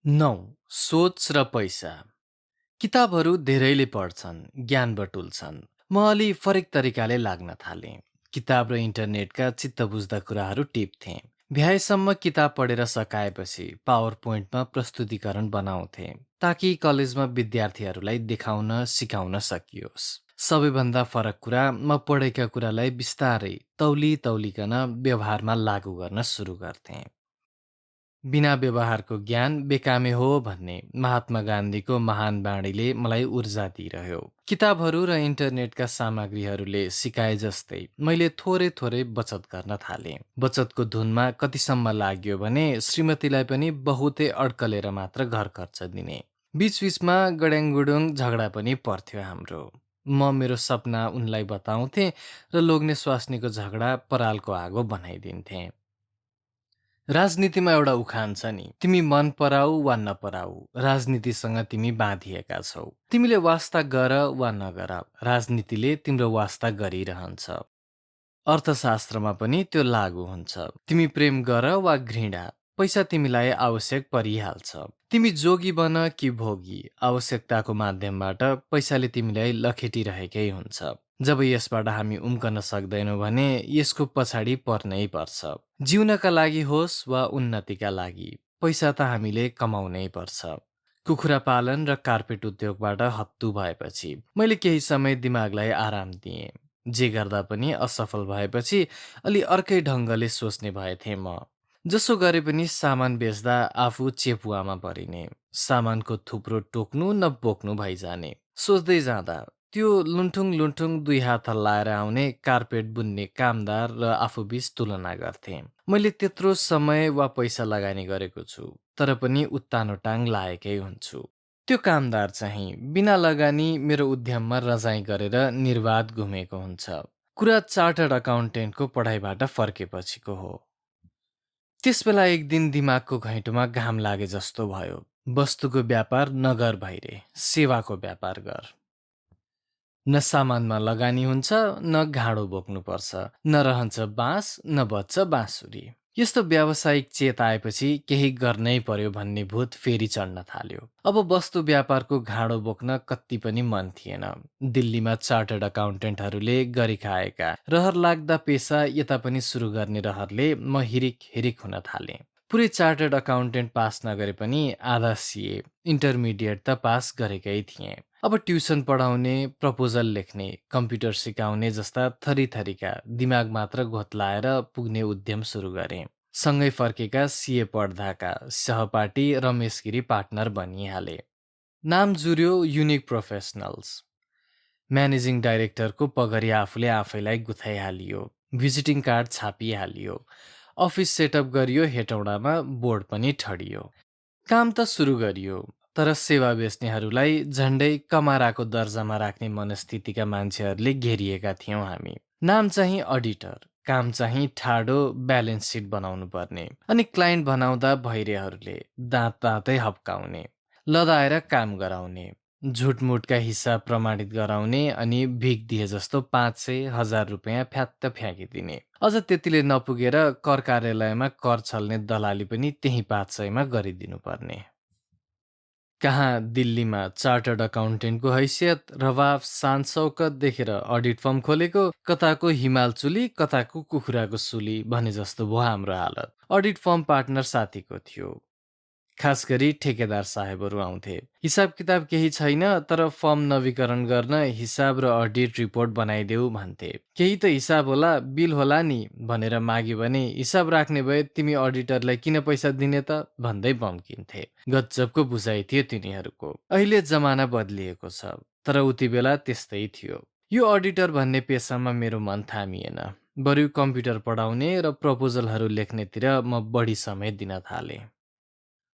9. सोच र पैसा। किताबहरू धेरैले पढ्छन्, ज्ञान बटुल्छन्। म अलि फरक तरिकाले लाग्न थालेँ। किताब र इन्टरनेटका चित्त बुझ्दा कुराहरू टिप्थेँ। भ्याएसम्म किताब पढेर सकाएपछि पावर पोइन्टमा प्रस्तुतिकरण बनाउँथे ताकि कलेजमा विद्यार्थीहरूलाई देखाउन सिकाउन सकियोस्। सबैभन्दा फरक कुरा म पढेका कुरालाई बिस्तारै तौलिकन व्यवहारमा लागू गर्न सुरु गर्थेँ। बिना व्यवहारको ज्ञान बेकामे हो भन्ने महात्मा गान्धीको महान बाणीले मलाई ऊर्जा दिइरह्यो। किताबहरू र इन्टरनेटका सामग्रीहरूले सिकाए जस्तै मैले थोरै थोरै बचत गर्न थालेँ। बचतको धुनमा कतिसम्म लाग्यो भने श्रीमतीलाई पनि बहुतै अड्कलेर मात्र घर खर्च दिने। बीचबीचमा गड्याङगुडुङ झगडा पनि पर्थ्यो हाम्रो। म मेरो सपना उनलाई बताउँथे र लोग्ने स्वास्नीको झगडा परालको आगो बनाइदिन्थेँ। राजनीतिमा एउटा उखान छ नि, तिमी मन पराऊ वा नपराऊ, राजनीतिसँग तिमी बाँधिएका छौ। तिमीले वास्ता गर वा नगर, राजनीतिले तिम्रो वास्ता गरिरहन्छ। अर्थशास्त्रमा पनि त्यो लागू हुन्छ। तिमी प्रेम गर वा घृणा, पैसा तिमीलाई आवश्यक परिहाल्छ। तिमी जोगी बन कि भोगी, आवश्यकताको माध्यमबाट पैसाले तिमीलाई लखेटिरहेकै हुन्छ। जब यसबाट हामी उम्कन सक्दैनौँ भने यसको पछाडि पर्नै पर्छ। जिउनका लागि होस् वा उन्नतिका लागि, पैसा त हामीले कमाउनै पर्छ। कुखुरा पालन र कार्पेट उद्योगबाट हत्तु भएपछि मैले केही समय दिमागलाई आराम दिएँ। जे गर्दा पनि असफल भएपछि अलि अर्कै ढङ्गले सोच्ने भएथे म। जसो गरे पनि सामान बेच्दा आफू चेपुवामा परिने, सामानको थुप्रो टोक्नु न बोक्नु भइजाने। सोच्दै जाँदा त्यो लुन्ठुङ दुई हात हल्लाएर आउने कार्पेट बुन्ने कामदार र आफूबीच तुलना गर्थे। मैले त्यत्रो समय वा पैसा लगानी गरेको छु, तर पनि उत्तानो टाङ लाएकै हुन्छु। त्यो कामदार चाहिँ बिना लगानी मेरो उद्यममा रजाइ गरेर निर्वाध घुमेको हुन्छ। कुरा चार्टर्ड अकाउन्टेन्टको पढाइबाट फर्केपछिको हो। त्यसबेला एक दिन दिमागको घैँटोमा घाम लागे जस्तो भयो। वस्तुको व्यापार नगर भैरे, सेवाको व्यापार गर। न सामानमा लगानी हुन्छ, न घाँडो बोक्नुपर्छ, न रहन्छ बाँस, न बज्छ बाँसुरी। यस्तो व्यावसायिक चेत आएपछि केही गर्नै पर्यो भन्ने भूत फेरि चढ्न थाल्यो। अब वस्तु व्यापारको घाँडो बोक्न कति पनि मन थिएन। दिल्लीमा चार्टर्ड अकाउन्टेन्टहरूले गरिखाएका रहर लाग्दा पेसा यता पनि सुरु गर्ने रहरले म हिरिक हुन थालेँ। पुरै चार्टर्ड अकाउन्टेन्ट पास नगरे पनि आधा सिए, इन्टरमिडिएट त पास गरेकै थिएँ। अब ट्युसन पढाउने, प्रपोजल लेख्ने, कम्प्युटर सिकाउने जस्ता थरीथरीका दिमाग मात्र घोत्लाएर पुग्ने उद्यम सुरु गरेँ। सँगै फर्केका सिए पढ्दाका सहपाठी रमेश गिरी पार्टनर बनिहाले। नाम जुर्यो युनिक प्रोफेसनल्स। म्यानेजिङ डाइरेक्टरको पगरी आफूले आफैलाई गुथाइहालियो। भिजिटिङ कार्ड छापिहालियो। अफिस सेटअप गरियो, हेटौडामा बोर्ड पनि ठडियो। काम त सुरु गरियो, तर सेवा बेच्नेहरूलाई झन्डै कमाराको दर्जामा राख्ने मनस्थितिका मान्छेहरूले घेरिएका थियौँ हामी। नाम चाहिँ अडिटर, काम चाहिँ ठाडो ब्यालेन्स सिट बनाउनु पर्ने, अनि क्लाइन्ट बनाउँदा भैरेहरूले दाँतै हप्काउने, लदाएर काम गराउने, झुटमुटका हिसाब प्रमाणित गराउने अनि भिख दिए जस्तो 500,000 रुपियाँ फ्यात्त फ्याँकिदिने। अझ त्यतिले नपुगेर कर कार्यालयमा कर छल्ने दलाली पनि त्यही 500 गरिदिनु पर्ने। कहाँ दिल्लीमा चार्टर्ड अकाउन्टेन्टको हैसियत, रवाफ, शान शौकत देखेर अडिट फर्म खोलेको, कताको हिमाल चुली कताको कुखुराको सुली भने जस्तो भयो हाम्रो हालत। अडिट फर्म पार्टनर साथीको थियो। खास गरी ठेकेदार साहेबहरू आउँथे। हिसाब किताब केही छैन, तर फर्म नवीकरण गर्न हिसाब र अडिट रिपोर्ट बनाइदेऊ भन्थे। केही त हिसाब होला, बिल होला नि भनेर माग्यो भने हिसाब राख्ने भए तिमी अडिटरलाई किन पैसा दिने त भन्दै बम्किन्थे। गजबको बुझाइ थियो तिनीहरूको। अहिले जमाना बदलिएको छ, तर उति बेला त्यस्तै थियो। यो अडिटर भन्ने पेसामा मेरो मन थामिएन। बरु कम्प्युटर पढाउने र प्रपोजलहरू लेख्नेतिर म बढी समय दिन थालेँ।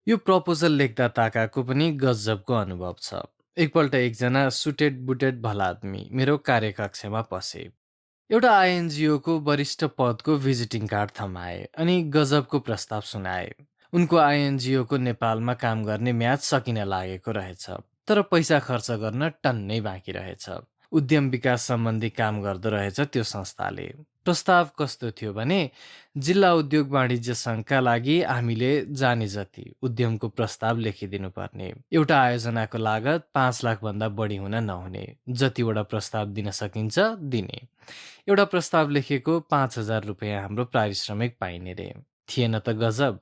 यो प्रपोजल लेख्दा ताकाको पनि गजबको अनुभव छ। एकपल्ट एकजना सुटेड बुटेड भला आदमी मेरो कार्यकक्षमा पसे। एउटा आइएनजिओको वरिष्ठ पदको भिजिटिङ कार्ड थमाए अनि गजबको प्रस्ताव सुनाए। उनको आइएनजिओको नेपालमा काम गर्ने म्याद सकिन लागेको रहेछ, तर पैसा खर्च गर्न टन्नै बाँकी रहेछ। उद्यम विकास सम्बन्धी काम गर्दो रहेछ त्यो संस्थाले। प्रस्ताव कस्तो थियो भने जिल्ला उद्योग वाणिज्य सङ्घका लागि हामीले जाने जति उद्यमको प्रस्ताव लेखिदिनु पर्ने। एउटा आयोजनाको लागत 5 लाखभन्दा बढी हुन नहुने। जतिवटा प्रस्ताव दिन सकिन्छ दिने। एउटा प्रस्ताव लेखेको 5,000 रुपियाँ हाम्रो पारिश्रमिक पाइने रे। थिएन त गजब।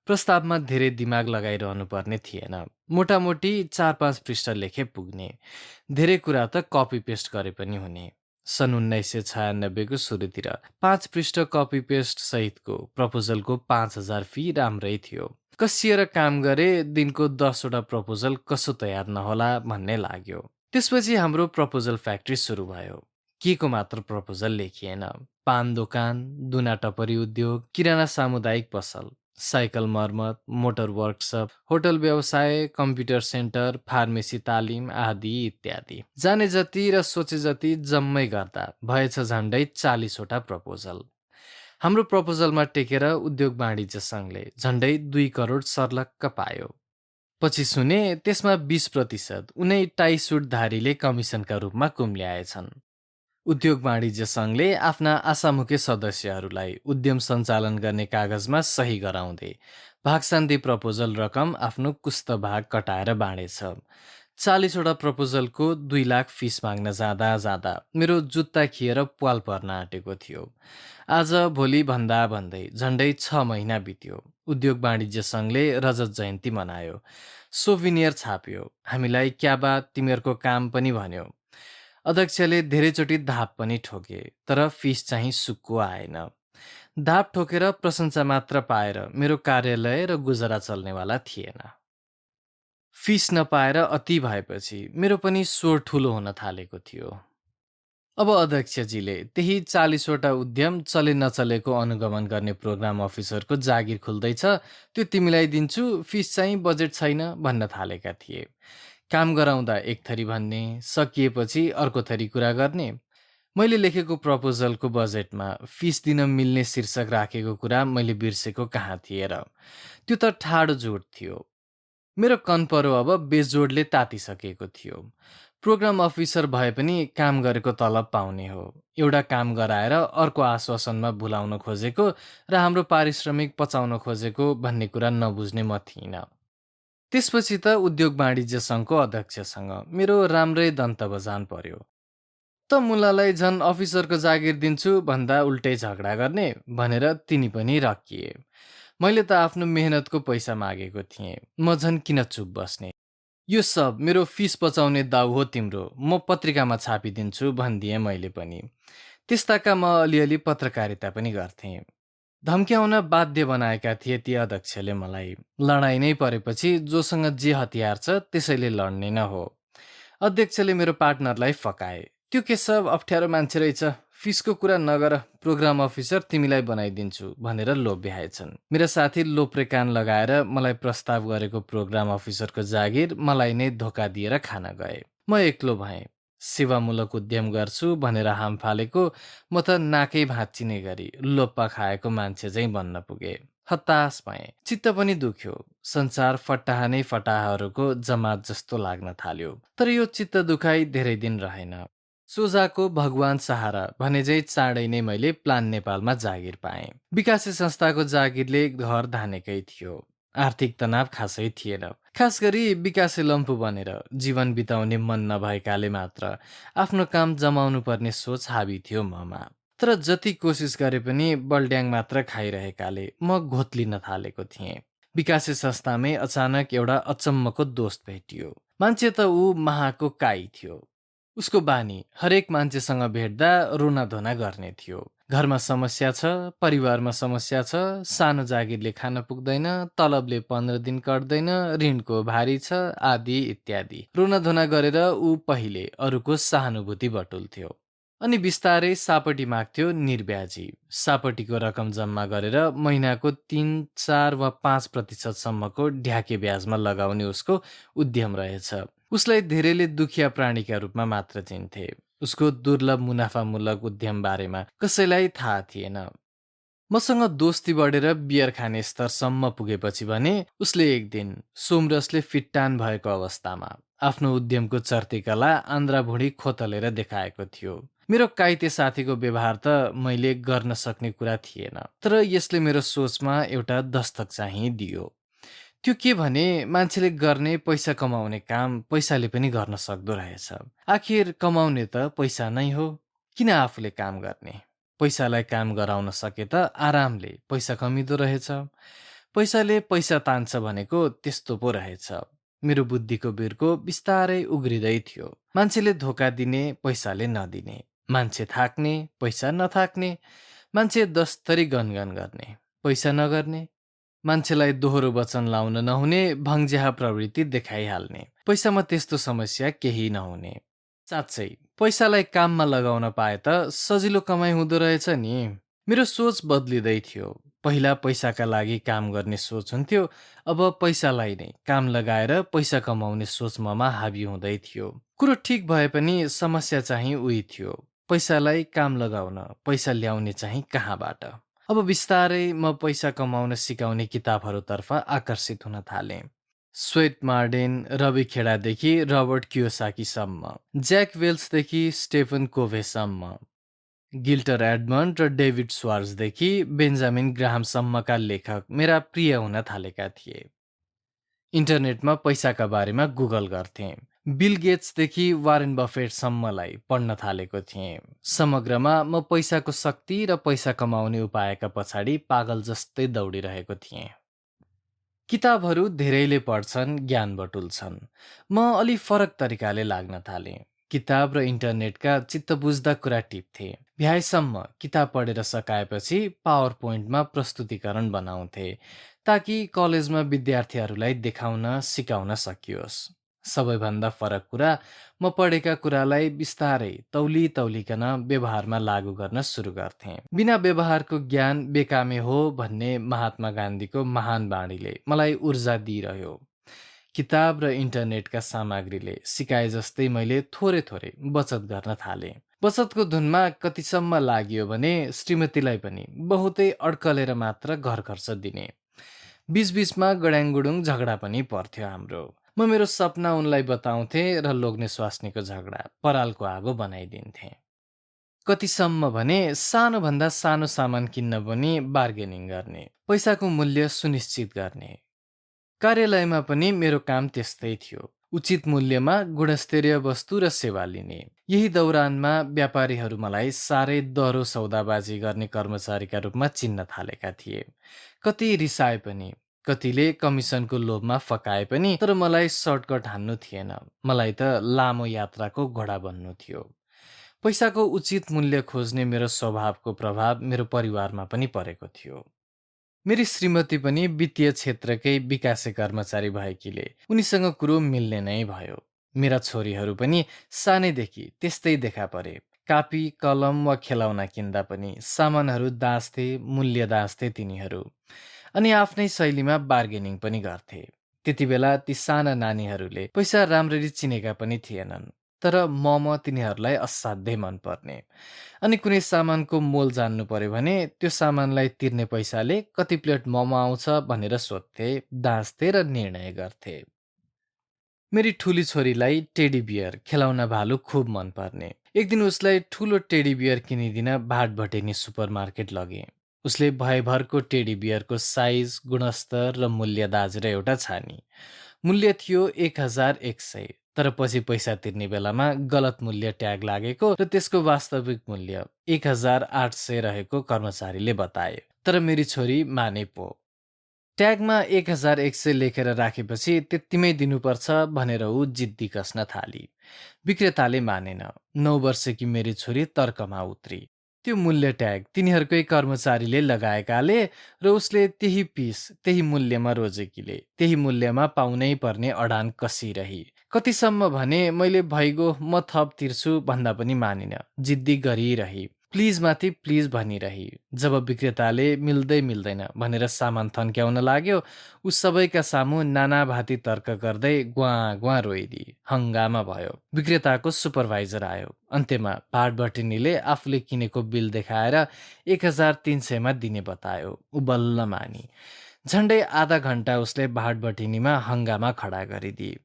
प्रस्तावमा धेरै दिमाग लगाइरहनु पर्ने थिएन। मोटामोटी 4-5 पृष्ठ लेखे पुग्ने। धेरै कुरा त कपी पेस्ट गरे पनि हुने। सन् 1996को सुरुतिर 5 पृष्ठ कपी पेस्ट सहितको प्रपोजलको 5,000 फी राम्रै थियो। कसिएर काम गरे दिनको 10वटा प्रपोजल कसो तयार नहोला भन्ने लाग्यो। त्यसपछि हाम्रो प्रपोजल फ्याक्ट्री सुरु भयो। केको मात्र प्रपोजल लेखिएन। पान दोकान, दुना टपरी उद्योग, किराना सामुदायिक पसल, साइकल मर्मत, मोटर वर्कसप, होटल व्यवसाय, कम्प्युटर सेन्टर, फार्मेसी तालिम आदि इत्यादि। जाने जति र सोचे जति जम्मै गर्दा भएछ झन्डै 40वटा प्रपोजल। हाम्रो प्रपोजलमा टेकेर उद्योग वाणिज्य सङ्घले झन्डै 2 करोड सर्लक्क पायो। पछि सुने त्यसमा 20% उनै टाई सुटधारीले कमिसनका रूपमा कुम्ल्याएछन्। उद्योग वाणिज्य सङ्घले आफ्ना आशामुखी सदस्यहरूलाई उद्यम सञ्चालन गर्ने कागजमा सही गराउँदै भागशान्ति प्रपोजल रकम आफ्नो कुस्त भाग कटाएर बाँडेछ। 40वटा प्रपोजलको 2 लाख फिस माग्न जाँदा जाँदा मेरो जुत्ता खिएर प्वाल पर्न आँटेको थियो। आज भोलि भन्दा भन्दै झन्डै 6 महिना बित्यो। उद्योग वाणिज्य सङ्घले रजत जयन्ती मनायो। सोभिनियर छाप्यो। हामीलाई क्या बा तिमीहरूको काम पनि भन्यो। अध्यक्षले धेरैचोटि धाप पनि ठोके, तर फिस चाहिँ सुक्को आएन। धाप ठोकेर प्रशंसा मात्र पाएर मेरो कार्यालय र गुजरा चल्नेवाला थिएन। फिस नपाएर अति भएपछि मेरो पनि स्वर ठुलो हुन थालेको थियो। अब अध्यक्षजीले त्यही 40वटा उद्यम चले नचलेको अनुगमन गर्ने प्रोग्राम अफिसरको जागिर खुल्दैछ, त्यो तिमीलाई दिन्छु, फिस चाहिँ बजेट छैन भन्न थालेका थिए। काम गराउँदा एक थरी भन्ने, सकिएपछि अर्को थरी कुरा गर्ने। मैले लेखेको प्रपोजलको बजेटमा फिस दिन मिल्ने शीर्षक राखेको कुरा मैले बिर्सेको कहाँ थिए र। त्यो त ठाडो जोड थियो। मेरो कन्परो अब बेजोडले तातिसकेको थियो। प्रोग्राम अफिसर भए पनि काम गरेको तलब पाउने हो। एउटा काम गराएर अर्को आश्वासनमा भुलाउन खोजेको र हाम्रो पारिश्रमिक पचाउन खोजेको भन्ने कुरा नबुझ्ने म थिइनँ। त्यसपछि त उद्योग वाणिज्य सङ्घको अध्यक्षसँग मेरो राम्रै दन्त बजान पर्यो। त मुलालाई झन् अफिसरको जागिर दिन्छु भन्दा उल्टै झगडा गर्ने भनेर तिनी पनि रकिए। मैले त आफ्नो मेहनतको पैसा मागेको थिएँ। म झन् किन चुप बस्ने। यो सब मेरो फिस बचाउने दाउ हो तिम्रो, म पत्रिकामा छापिदिन्छु भनिदिएँ मैले पनि। त्यस्ताका म अलिअलि पत्रकारिता पनि गर्थेँ। धम्क्याउन बाध्य बनाएका थिए ती अध्यक्षले मलाई। लडाइँ नै परेपछि जोसँग जे हतियार छ त्यसैले लड्ने न हो। अध्यक्षले मेरो पार्टनरलाई फकाए। त्यो के सब अप्ठ्यारो मान्छे रहेछ, फिसको कुरा नगर, प्रोग्राम अफिसर तिमीलाई बनाइदिन्छु भनेर लोभ्याएछन्। मेरा साथी लोप्रे कान लगाएर मलाई प्रस्ताव गरेको प्रोग्राम अफिसरको जागिर मलाई नै धोका दिएर खान गए। म एक्लो भएँ। सेवामूलक उद्यम गर्छु भनेर हाम फालेको म त नाकै भाँच्चिने गरी लोप्पा खाएको मान्छे चाहिँ बन्न पुगे। हताश भएँ। चित्त पनि दुख्यो। संसार फटाहा नै फटाहाहरूको जमात जस्तो लाग्न थाल्यो। तर यो चित्त दुखाइ धेरै दिन रहेन। सोझाको भगवान सहारा भने चाहिँ चाँडै नै मैले प्लान नेपालमा जागिर पाएँ। विकासे संस्थाको जागिरले घर धानेकै थियो। आर्थिक तनाव खासै थिएन। खास गरी विकासे लम्फू बनेर जीवन बिताउने मन नभएकाले मात्र आफ्नो काम जमाउनु पर्ने सोच हाबी थियो ममा। तर जति कोसिस गरे पनि बल्ड्याङ मात्र खाइरहेकाले म घोत्लिन थालेको थिएँ। विकासे संस्थामै अचानक एउटा अचम्मको दोस्त भेटियो। मान्छे त ऊ महाको काई थियो। उसको बानी हरेक मान्छेसँग भेट्दा रोनाधोना गर्ने थियो। घरमा समस्या छ, परिवारमा समस्या छ, सानो जागिरले खान पुग्दैन, तलबले 15 दिन कट्दैन, ऋणको भारी छ आदि इत्यादि। रोनाधोना गरेर ऊ पहिले अरूको सहानुभूति बटुल्थ्यो। अनि बिस्तारै सापटी माग्थ्यो निर्ब्याजी। सापटीको रकम जम्मा गरेर महिनाको 3, 4 वा 5% सम्मको ढ्याके ब्याजमा लगाउने उसको उद्यम रहेछ। उसलाई धेरैले दुखिया प्राणीका रूपमा मात्र चिन्थे। उसको दुर्लभ मुनाफामूलक उद्यम बारेमा कसैलाई थाहा थिएन। मसँग दोस्ती बढेर बियर खाने स्तरसम्म पुगेपछि भने उसले एक दिन सोमरसले फिट्टान भएको अवस्थामा आफ्नो उद्यमको चर्तीकला आन्द्राभुँडी खोतलेर देखाएको थियो। मेरो काइते साथीको व्यवहार त मैले गर्न सक्ने कुरा थिएन, तर यसले मेरो सोचमा एउटा दस्तक चाहिँ दियो। त्यो के भने मान्छेले गर्ने पैसा कमाउने काम पैसाले पनि गर्न सक्दो रहेछ। आखिर कमाउने त पैसा नै हो, किन आफूले काम गर्ने? पैसालाई काम गराउन सके त आरामले पैसा कमिँदो रहेछ। पैसाले पैसा तान्छ भनेको त्यस्तो पो रहेछ। मेरो बुद्धिको बिर्को बिस्तारै उग्रिँदै थियो। मान्छेले धोका दिने, पैसाले नदिने, मान्छे थाक्ने, पैसा नथाक्ने, मान्छे 10 थरी गनगन गर्ने, पैसा नगर्ने, मान्छेलाई दोहोरो वचन लाउन नहुने, भङ्ज्याहा प्रवृत्ति देखाइहाल्ने, पैसामा त्यस्तो समस्या केही नहुने। साँच्चै पैसालाई काममा लगाउन पाए त सजिलो कमाइ हुँदो रहेछ नि। मेरो सोच बदलिँदै थियो। पहिला पैसाका लागि काम गर्ने सोच हुन्थ्यो, अब पैसालाई नै काम लगाएर पैसा कमाउने सोच ममा हाबी हुँदै थियो। कुरो ठिक भए पनि समस्या चाहिँ उही थियो। पैसालाई काम लगाउन पैसा ल्याउने चाहिँ कहाँबाट? अब बिस्तारै म पैसा कमाउन सिकाउने किताबहरूतर्फ आकर्षित हुन थालेँ। स्वेट मार्डेन, रवि खेडादेखि रबर्ट कियोसाकीसम्म, ज्याक वेल्सदेखि स्टेफन कोभेसम्म, गिल्टर एडमन्ड र डेभिड स्वार्जदेखि बेन्जामिन ग्राहमसम्मका लेखक मेरा प्रिय हुन थालेका थिए। इन्टरनेटमा पैसाका बारेमा गुगल गर्थेँ। बिल गेट्सदेखि वारेन बफेटसम्मलाई पढ्न थालेको थिएँ। समग्रमा म पैसाको शक्ति र पैसा कमाउने उपायका पछाडि पागल जस्तै दौडिरहेको थिएँ। किताबहरू धेरैले पढ्छन्, ज्ञान बटुल्छन्। म अलि फरक तरिकाले लाग्न थालेँ। किताब र इन्टरनेटका चित्त बुझ्दा कुरा टिप्थे। भ्याएसम्म किताब पढेर सकाएपछि पावर पोइन्टमा प्रस्तुतिकरण बनाउँथे, ताकि कलेजमा विद्यार्थीहरूलाई देखाउन सिकाउन सकियोस्। सबैभन्दा फरक कुरा, म पढेका कुरालाई बिस्तारै तौली तौलिकन व्यवहारमा लागू गर्न सुरु गर्थेँ। बिना व्यवहारको ज्ञान बेकामे हो भन्ने महात्मा गान्धीको महान बाणीले मलाई ऊर्जा दिइरह्यो। किताब र इन्टरनेटका सामग्रीले सिकाए जस्तै मैले थोरै थोरै बचत गर्न थालेँ। बचतको धुनमा कतिसम्म लाग्यो भने श्रीमतीलाई पनि बहुतै अड्कलेर मात्र घर खर्च दिने। बीचबीचमा गड्याङगुडुङ झगडा पनि पर्थ्यो हाम्रो। म मेरो सपना उनलाई बताउँथे र लोग्ने स्वास्नीको झगडा परालको आगो बनाइदिन्थे। कतिसम्म भने सानोभन्दा सानो सामान किन्न पनि बार्गेनिङ गर्ने, पैसाको मूल्य सुनिश्चित गर्ने। कार्यालयमा पनि मेरो काम त्यस्तै थियो। उचित मूल्यमा गुणस्तरीय वस्तु र सेवा लिने। यही दौरानमा व्यापारीहरू मलाई साह्रै दह्रो सौदाबाजी गर्ने कर्मचारीका रूपमा चिन्न थालेका थिए। कति रिसाए पनि, कतिले कमिसनको लोभमा फकाए पनि, तर मलाई सर्टकट हान्नु थिएन। मलाई त लामो यात्राको घोडा बन्नु थियो। पैसाको उचित मूल्य खोज्ने मेरो स्वभावको प्रभाव मेरो परिवारमा पनि परेको थियो। मेरी श्रीमती पनि वित्तीय क्षेत्रकै विकासे कर्मचारी भएकीले उनीसँग कुरो मिल्ने नै भयो। मेरा छोरीहरू पनि सानैदेखि त्यस्तै देखा परे। कापी, कलम वा खेलौना किन्दा पनि सामानहरू दाँच्थे, मूल्य दाँच्थे तिनीहरू। अनि आफ्नै शैलीमा बार्गेनिङ पनि गर्थे। त्यति बेला ती साना नानीहरूले पैसा राम्ररी चिनेका पनि थिएनन्, तर म तिनीहरूलाई असाध्यै मन पर्ने। अनि कुनै सामानको मोल जान्नु पर्यो भने त्यो सामानलाई तिर्ने पैसाले कति प्लेट मोमो आउँछ भनेर सोध्थे, दाँच्थे र निर्णय गर्थे। मेरी ठुली छोरीलाई टेडी बियर, खेलौना भालु खुब मन पर्ने। एक दिन उसलाई ठुलो टेडी बियर किनिदिन भाटभटेनी सुपरमार्केट लगे। उसले भयभरको टेडी बियरको साइज, गुणस्तर र मूल्य दाजेर एउटा छानी। मूल्य थियो 1100, तर पछि पैसा तिर्ने बेलामा गलत मूल्य ट्याग लागेको र त्यसको वास्तविक मूल्य 1800 रहेको कर्मचारीले बताए। तर मेरी छोरी माने पो। ट्यागमा 1100 लेखेर राखेपछि त्यतिमै दिनुपर्छ भनेर ऊ जिद्दी कस्न थाली। विक्रेताले मानेन। 9 वर्षकी मेरी छोरी तर्कमा उत्री। त्यो मूल्य ट्याग तिनीहरूकै कर्मचारीले लगाएकाले र उसले त्यही पिस त्यही मूल्यमा रोजेकीले त्यही मूल्यमा पाउनै पर्ने अडान कसिरही। कतिसम्म भने मैले भइगो म थप तिर्छु भन्दा पनि मानिन, जिद्दी गरिरही। प्लिज माथि प्लिज भनिरही। जब विक्रेताले मिल्दै मिल्दैन भनेर सामान थन्क्याउन लाग्यो, ऊ सबैका सामु नानाभाती तर्क गर्दै ग्वाँ ग्वाँ रोइदी। हङ्गामा भयो। विक्रेताको सुपरभाइजर आयो। अन्त्यमा भाटभटेनीले आफूले किनेको बिल देखाएर 1300 दिने बतायो। ऊ बल्ल मानी। झन्डै आधा घण्टा उसले भाटभटेनीमा हङ्गामा खडा गरिदिए।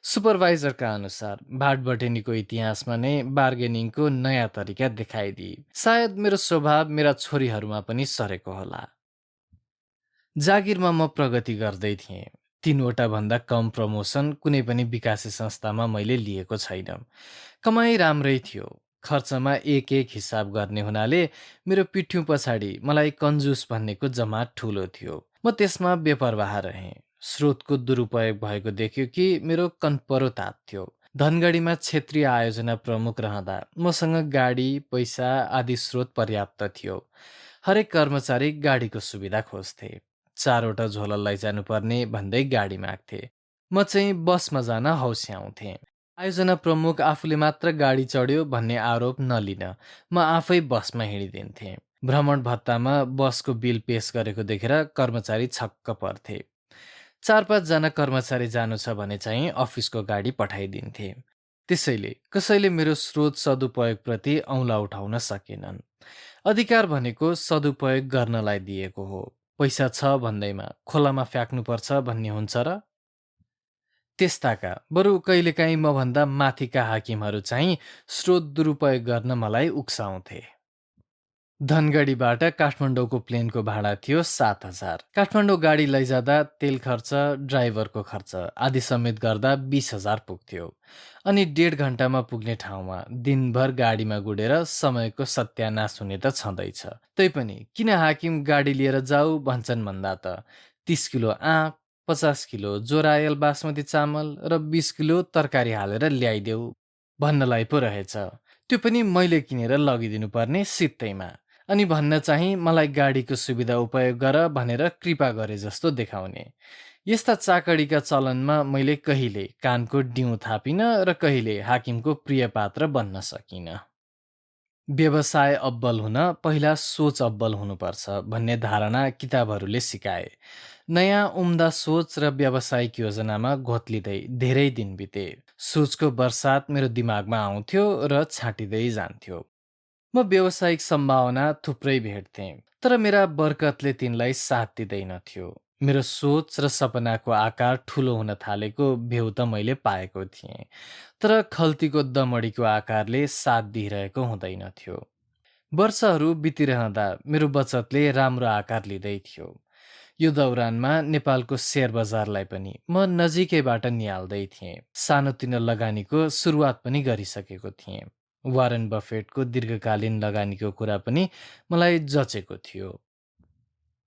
सुपरवाइजरका अनुसार भाटबटेनीको इतिहासमा नै बार्गेनिङको नयाँ तरिका देखाइदिए। सायद मेरो स्वभाव मेरा छोरीहरूमा पनि सरेको होला। जागिरमा म प्रगति गर्दै थिएँ। 3वटा भन्दा कम प्रमोसन कुनै पनि विकासे संस्थामा मैले लिएको छैन। कमाई राम्रै थियो। खर्चमा एक एक हिसाब गर्ने हुनाले मेरो पिठ्यौँ पछाडि मलाई कन्जुस भन्नेको जमात ठुलो थियो। म त्यसमा बेपरवाह रहेँ। स्रोतको दुरुपयोग भएको देख्यो कि मेरो कन्परो तात्थ्यो। धनगढीमा क्षेत्रीय आयोजना प्रमुख रहँदा मसँग गाडी, पैसा आदि स्रोत पर्याप्त थियो। हरेक कर्मचारी गाडीको सुविधा खोज्थे। 4वटा झोला लैजानुपर्ने भन्दै गाडी माग्थे। म चाहिँ बसमा जान हौस्याउँथेँ। आयोजना प्रमुख आफूले मात्र गाडी चढ्यो भन्ने आरोप नलिन म आफै बसमा हिँडिदिन्थेँ। भ्रमण भत्तामा बसको बिल पेश गरेको देखेर कर्मचारी छक्क पर्थे। 4-5 जना कर्मचारी जानु छ भने चाहिँ अफिसको गाडी पठाइदिन्थे। त्यसैले कसैले मेरो स्रोत सदुपयोगप्रति औँला उठाउन सकेनन्। अधिकार भनेको सदुपयोग गर्नलाई दिएको हो। पैसा छ भन्दैमा खोलामा फ्याँक्नुपर्छ भन्ने हुन्छ र? त्यस्ताका बरु कहिलेकाहीँ मभन्दा माथिका हाकिमहरू चाहिँ स्रोत दुरुपयोग गर्न मलाई उक्साउँथे। धनगढीबाट काठमाडौँको प्लेनको भाडा थियो 7,000। काठमाडौँ गाडी लैजाँदा तेल खर्च, ड्राइभरको खर्च आदि समेत गर्दा 20,000 पुग्थ्यो। अनि 1.5 घन्टामा पुग्ने ठाउँमा दिनभर गाडीमा गुडेर समयको सत्यानाश हुने त छँदैछ। तैपनि किन हाकिम गाडी लिएर जाऊ भन्छन् भन्दा त 30 किलो आँप, 50 किलो जोरायल बासमती चामल र 20 किलो तरकारी हालेर ल्याइदेऊ भन्नलाई पो रहेछ। त्यो पनि मैले किनेर लगिदिनु पर्ने सित्तैमा। अनि भन्न चाहिँ मलाई गाडीको सुविधा उपयोग गर भनेर कृपा गरे जस्तो देखाउने। यस्ता चाकडीका चलनमा मैले कहिले कानको डिउ थापिन र कहिले हाकिमको प्रिय पात्र बन्न सकिन। व्यवसाय अब्बल हुन पहिला सोच अब्बल हुनुपर्छ भन्ने धारणा किताबहरूले सिकाए। नयाँ उम्दा सोच र व्यावसायिक योजनामा घोत्लिँदै धेरै दिन बिते। सोचको बर्सात मेरो दिमागमा आउँथ्यो र छाटिँदै जान्थ्यो। म व्यावसायिक सम्भावना थुप्रै भेट्थेँ, तर मेरा बरकतले तिनलाई साथ दिँदैनथ्यो। मेरो सोच र सपनाको आकार ठुलो हुन थालेको भेउ त मैले पाएको थिएँ, तर खल्तीको दमडीको आकारले साथ दिइरहेको हुँदैनथ्यो। वर्षहरू बितिरहँदा मेरो बचतले राम्रो आकार लिँदै थियो। यो दौरानमा नेपालको शेयर बजारलाई पनि म नजिकैबाट निहाल्दै थिएँ। सानोतिनो लगानीको सुरुवात पनि गरिसकेको थिएँ। वारेन बफेटको दीर्घकालीन लगानीको कुरा पनि मलाई जचेको थियो।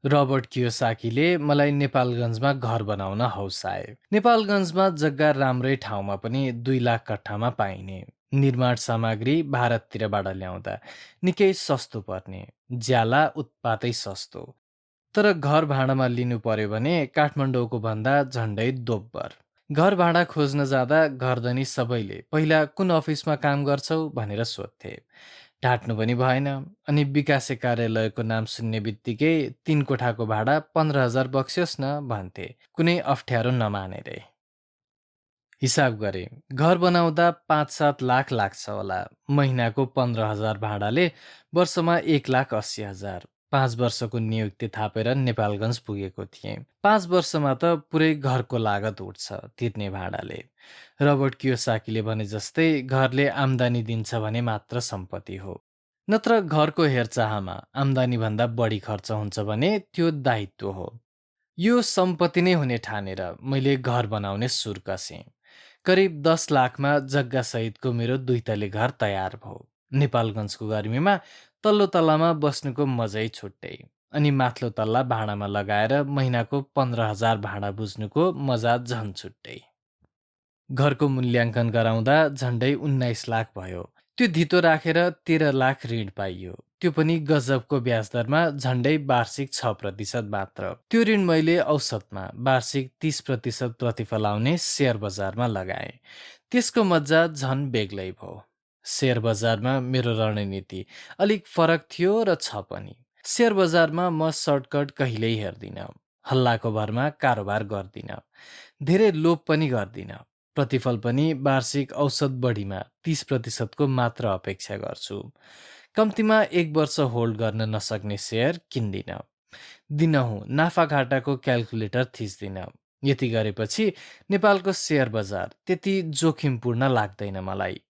रबर्ट कियोसाकीले मलाई नेपालगञ्जमा घर बनाउन हौसाए। नेपालगञ्जमा जग्गा राम्रै ठाउँमा पनि 2 लाख कट्ठामा पाइने। निर्माण सामग्री भारततिरबाट ल्याउँदा निकै सस्तो पर्ने। ज्याला उत्पातै सस्तो। तर घर भाडामा लिनु पर्यो भने काठमाडौँको भन्दा झन्डै दोब्बर। घर भाडा खोज्न जाँदा घरधनी सबैले पहिला कुन अफिसमा काम गर्छौ भनेर सोध्थे। ढाँट्नु पनि भएन। अनि विकासे कार्यालयको नाम सुन्ने बित्तिकै 3 कोठाको भाडा 15,000 बक्स्योस् न भन्थे। कुनै अप्ठ्यारो नमानेरै। हिसाब गरे घर बनाउँदा 5-7 लाख लाग्छ होला। महिनाको 15,000 भाडाले वर्षमा 1,80,000। 5 वर्षको नियुक्ति थापेर नेपालगञ्ज पुगेको थिएँ। 5 वर्षमा त पुरै घरको लागत उठ्छ तिर्ने भाडाले। रबर्ट कियोसाकीले भने जस्तै घरले आम्दानी दिन्छ भने मात्र सम्पत्ति हो। नत्र घरको हेरचाहमा आम्दानीभन्दा बढी खर्च हुन्छ भने त्यो दायित्व हो। यो सम्पत्ति नै हुने ठानेर मैले घर बनाउने सुर कसेँ। करिब 10 लाखमा जग्गा सहितको मेरो 2 तले घर तयार भयो। नेपालगञ्जको गर्मीमा तल्लो तल्लामा बस्नुको मजै छुट्टै। अनि माथिल्लो तल्ला भाडामा लगाएर महिनाको 15,000 भाडा बुझ्नुको मजा झन् छुट्टै। घरको मूल्याङ्कन गराउँदा झन्डै 19 लाख भयो। त्यो धितो राखेर 13 लाख ऋण पाइयो। त्यो पनि गजबको ब्याजदरमा झन्डै वार्षिक 6% मात्र। त्यो ऋण मैले औसतमा वार्षिक 30% प्रतिफल आउने शेयर बजारमा लगाएँ। त्यसको मजा झन् बेग्लै भयो। शेयर बजारमा मेरो रणनीति अलिक फरक थियो र छ पनि। शेयर बजारमा म सर्टकट कहिल्यै हेर्दिन। हल्लाको भरमा कारोबार गर्दिन। धेरै लोभ पनि गर्दिन। प्रतिफल पनि वार्षिक औसत बढीमा 30% को मात्र अपेक्षा गर्छु। कम्तीमा 1 वर्ष होल्ड गर्न नसक्ने शेयर किन्दिन। दिनहुँ नाफा घाटाको क्याल्कुलेटर थिच्दिन। यति गरेपछि नेपालको सेयर बजार त्यति जोखिमपूर्ण लाग्दैन मलाई।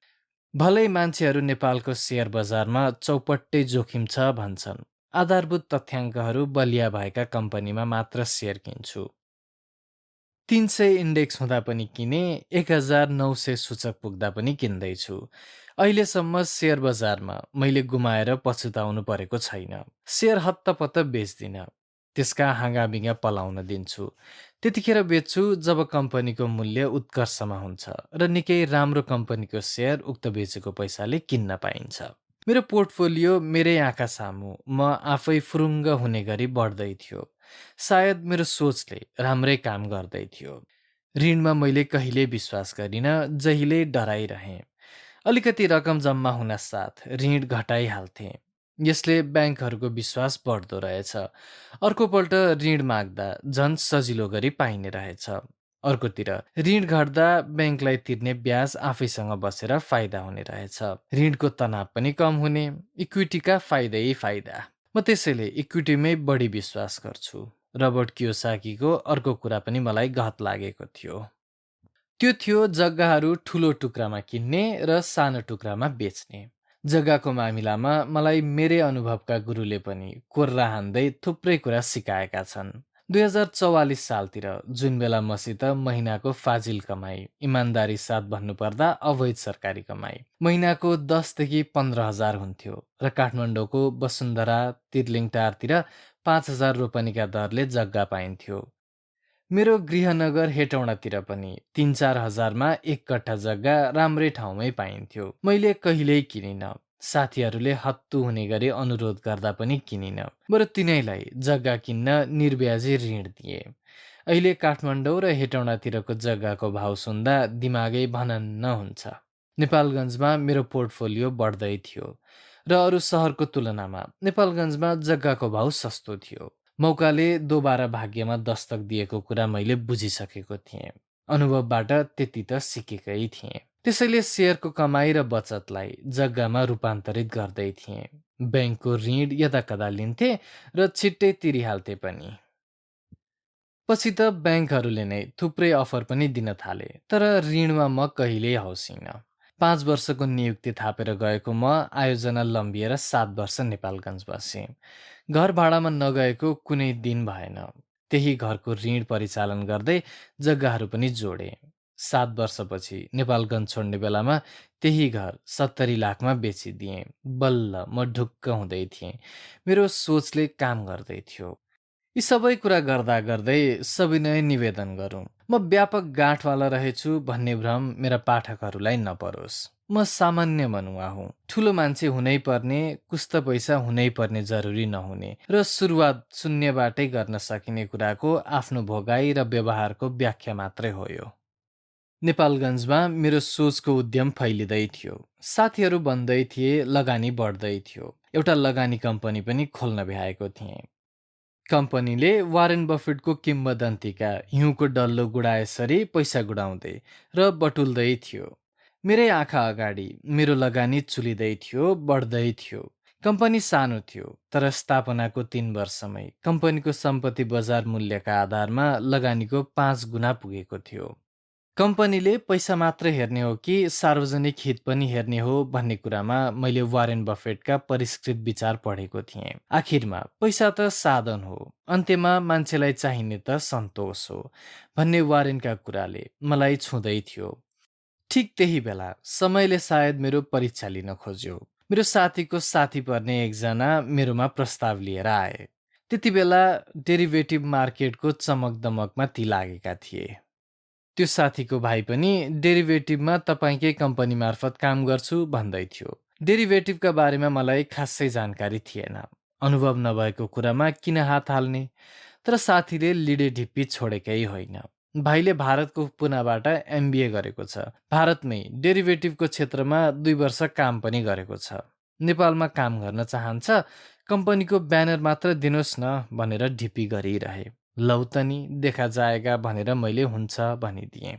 भलै मान्छेहरू नेपालको सेयर बजारमा चौपट्टै जोखिम छ भन्छन्। आधारभूत तथ्याङ्कहरू बलिया भएका कम्पनीमा मात्र सेयर किन्छु। 300 इन्डेक्स हुँदा पनि किने, 1900 सूचक पुग्दा पनि किन्दैछु। अहिलेसम्म सेयर बजारमा मैले गुमाएर पछुताउनु परेको छैन। सेयर हत्तपत्त बेच्दिन, त्यसका हाँगाबिगा पलाउन दिन्छु। त्यतिखेर बेच्छु जब कम्पनीको मूल्य उत्कर्षमा हुन्छ र निकै राम्रो कम्पनीको सेयर उक्त बेचेको पैसाले किन्न पाइन्छ। मेरो पोर्टफोलियो मेरै आँखा सामु म आफै फुरुङ्ग हुने गरी बढ्दै थियो। सायद मेरो सोचले राम्रै काम गर्दै थियो। ऋणमा मैले कहिल्यै विश्वास गरिन, जहिले डराइरहेँ। अलिकति रकम जम्मा हुनासाथ ऋण घटाइहाल्थे। यसले ब्याङ्कहरूको विश्वास बढ्दो रहेछ। अर्कोपल्ट ऋण माग्दा झन् सजिलो गरी पाइने रहेछ। अर्कोतिर ऋण घट्दा ब्याङ्कलाई तिर्ने ब्याज आफैसँग बसेर फाइदा हुने रहेछ। ऋणको तनाव पनि कम हुने, इक्विटीका फाइदै फाइदा। म त्यसैले इक्विटीमै बढी विश्वास गर्छु। रबर्ट कियोसाकीको अर्को कुरा पनि मलाई गहत लागेको थियो। त्यो थियो जग्गाहरू ठुलो टुक्रामा किन्ने र सानो टुक्रामा बेच्ने। जग्गाको मामिलामा मलाई मेरै अनुभवका गुरुले पनि कोर्रा हान्दै थुप्रै कुरा सिकाएका छन्। 2044 सालतिर जुन बेला मसित महिनाको फाजिल कमाई, इमान्दारी साथ भन्नुपर्दा अवैध सरकारी कमाई, महिनाको 10 देखि 15,000 हुन्थ्यो र काठमाडौँको वसुन्धरा तिर्लिङटारतिर 5,000 रोपनीका दरले जग्गा पाइन्थ्यो। मेरो गृहनगर हेटौँडातिर पनि 3-4 हजारमा एक कट्ठा जग्गा राम्रै ठाउँमै पाइन्थ्यो। मैले कहिल्यै किनिन। साथीहरूले हत्तु हुने गरी अनुरोध गर्दा पनि किनिन। बरु तिनैलाई जग्गा किन्न निर्ब्याजी ऋण दिए। अहिले काठमाडौँ र हेटौँडातिरको जग्गाको भाउ सुन्दा दिमागै भनन्न हुन्छ। नेपालगञ्जमा मेरो पोर्टफोलियो बढ्दै थियो र अरू सहरको तुलनामा नेपालगञ्जमा जग्गाको भाउ सस्तो थियो। मौकाले दोबारा भाग्यमा दस्तक दिएको कुरा मैले बुझिसकेको थिएँ। अनुभवबाट त्यति त सिकेकै थिएँ। त्यसैले सेयरको कमाई र बचतलाई जग्गामा रूपान्तरित गर्दै थिएँ। ब्याङ्कको ऋण यदाकदा लिन्थे र छिट्टै तिरिहाल्थे पनि। पछि त ब्याङ्कहरूले नै थुप्रै अफर पनि दिन थाले, तर ऋणमा म कहिल्यै हौसिन। 5 वर्षको नियुक्ति थापेर गएको म आयोजना लम्बिएर 7 वर्ष नेपालगञ्ज बसेँ। घर भाडामा नगएको कुनै दिन भएन। त्यही घरको ऋण परिचालन गर्दै जग्गाहरू पनि जोडे। 7 वर्षपछि नेपालगञ्ज छोड्ने बेलामा त्यही घर 70 लाखमा बेचिदिएँ। बल्ल म ढुक्क हुँदै थिएँ। मेरो सोचले काम गर्दै थियो। यी सबै कुरा गर्दा गर्दै सविनय निवेदन गरौँ, म व्यापक गाँठवाला रहेछु भन्ने भ्रम मेरा पाठकहरूलाई नपरोस्। म सामान्य मनुवा हुँ। ठुलो मान्छे हुनै पर्ने, कुछ त पैसा हुनै पर्ने जरुरी नहुने र सुरुवात शून्यबाटै गर्न सकिने कुराको आफ्नो भोगाई र व्यवहारको व्याख्या मात्रै हो यो। नेपालगञ्जमा मेरो सोचको उद्यम फैलिँदै थियो। साथीहरू भन्दै थिए लगानी बढ्दै थियो। एउटा लगानी कम्पनी पनि खोल्न भ्याएको थिएँ। कम्पनीले वारेन बफेटको किम्वदन्तीका हिउँको डल्लो गुडाएसरी पैसा गुडाउँदै र बटुल्दै थियो। मेरै आँखा अगाडि मेरो लगानी चुलिँदै थियो, बढ्दै थियो। कम्पनी सानो थियो, तर स्थापनाको 3 वर्षमै कम्पनीको सम्पत्ति बजार मूल्यका आधारमा लगानीको 5 गुणा पुगेको थियो। कम्पनीले पैसा मात्र हेर्ने हो कि सार्वजनिक हित पनि हेर्ने हो भन्ने कुरामा मैले वारेन बफेटका परिष्कृत विचार पढेको थिएँ। आखिरमा पैसा त साधन हो, अन्त्यमा मान्छेलाई चाहिने त सन्तोष हो भन्ने वारेनका कुराले मलाई छुँदै थियो। ठिक त्यही बेला समयले सायद मेरो परीक्षा लिन खोज्यो। मेरो साथीको साथी पर्ने एकजना मेरोमा प्रस्ताव लिएर आए। त्यति बेला डेरिभेटिभ मार्केटको चमक दमकमा ती लागेका थिए। त्यो साथीको भाइ पनि डेरिभेटिभमा तपाईँकै कम्पनी मार्फत काम गर्छु भन्दै थियो। डेरिभेटिभका बारेमा मलाई खासै जानकारी थिएन। अनुभव नभएको कुरामा किन हात हाल्ने? तर साथीले लिडे ढिप्पी छोडेकै होइन। भाइले भारतको पुनाबाट MBA गरेको छ। भारतमै डेरिभेटिभको क्षेत्रमा 2 वर्ष काम पनि गरेको छ। नेपालमा काम गर्न चाहन्छ, कम्पनीको ब्यानर मात्र दिनुहोस् न भनेर ढिप्पी गरिरहे। लौ त नि देखा जाएगा भनेर मैले हुन्छ भनिदिएँ।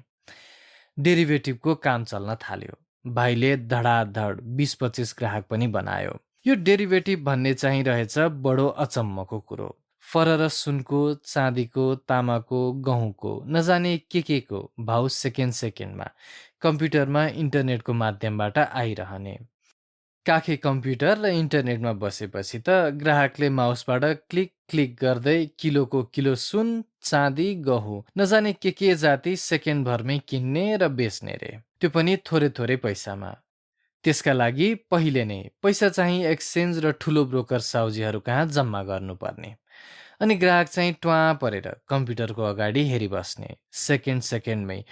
डेरिभेटिभको काम चल्न थाल्यो। भाइले धडाधड 20-25 ग्राहक पनि बनायो। यो डेरिभेटिभ भन्ने चाहिँ रहेछ बडो अचम्मको कुरो। फरर सुनको, चाँदीको, तामाको, गहुँको नजाने के को भाउ सेकेन्डमा कम्प्युटरमा इन्टरनेटको माध्यमबाट आइरहने। काखे कम्प्युटर र इन्टरनेटमा बसेपछि त ग्राहकले माउसबाट क्लिक क्लिक गर्दै किलोको किलो सुन, चाँदी, गहुँ नजाने के जाति सेकेन्डभरमै किन्ने र बेच्ने रे। त्यो पनि थोरै थोरै पैसामा। त्यसका लागि पहिले नै पैसा चाहिँ एक्सचेन्ज र ठुलो ब्रोकर साउजीहरू कहाँ जम्मा गर्नुपर्ने। अनि ग्राहक चाहिँ ट्वा परेर कम्प्युटरको अगाडि हेरिबस्ने। सेकेन्डमै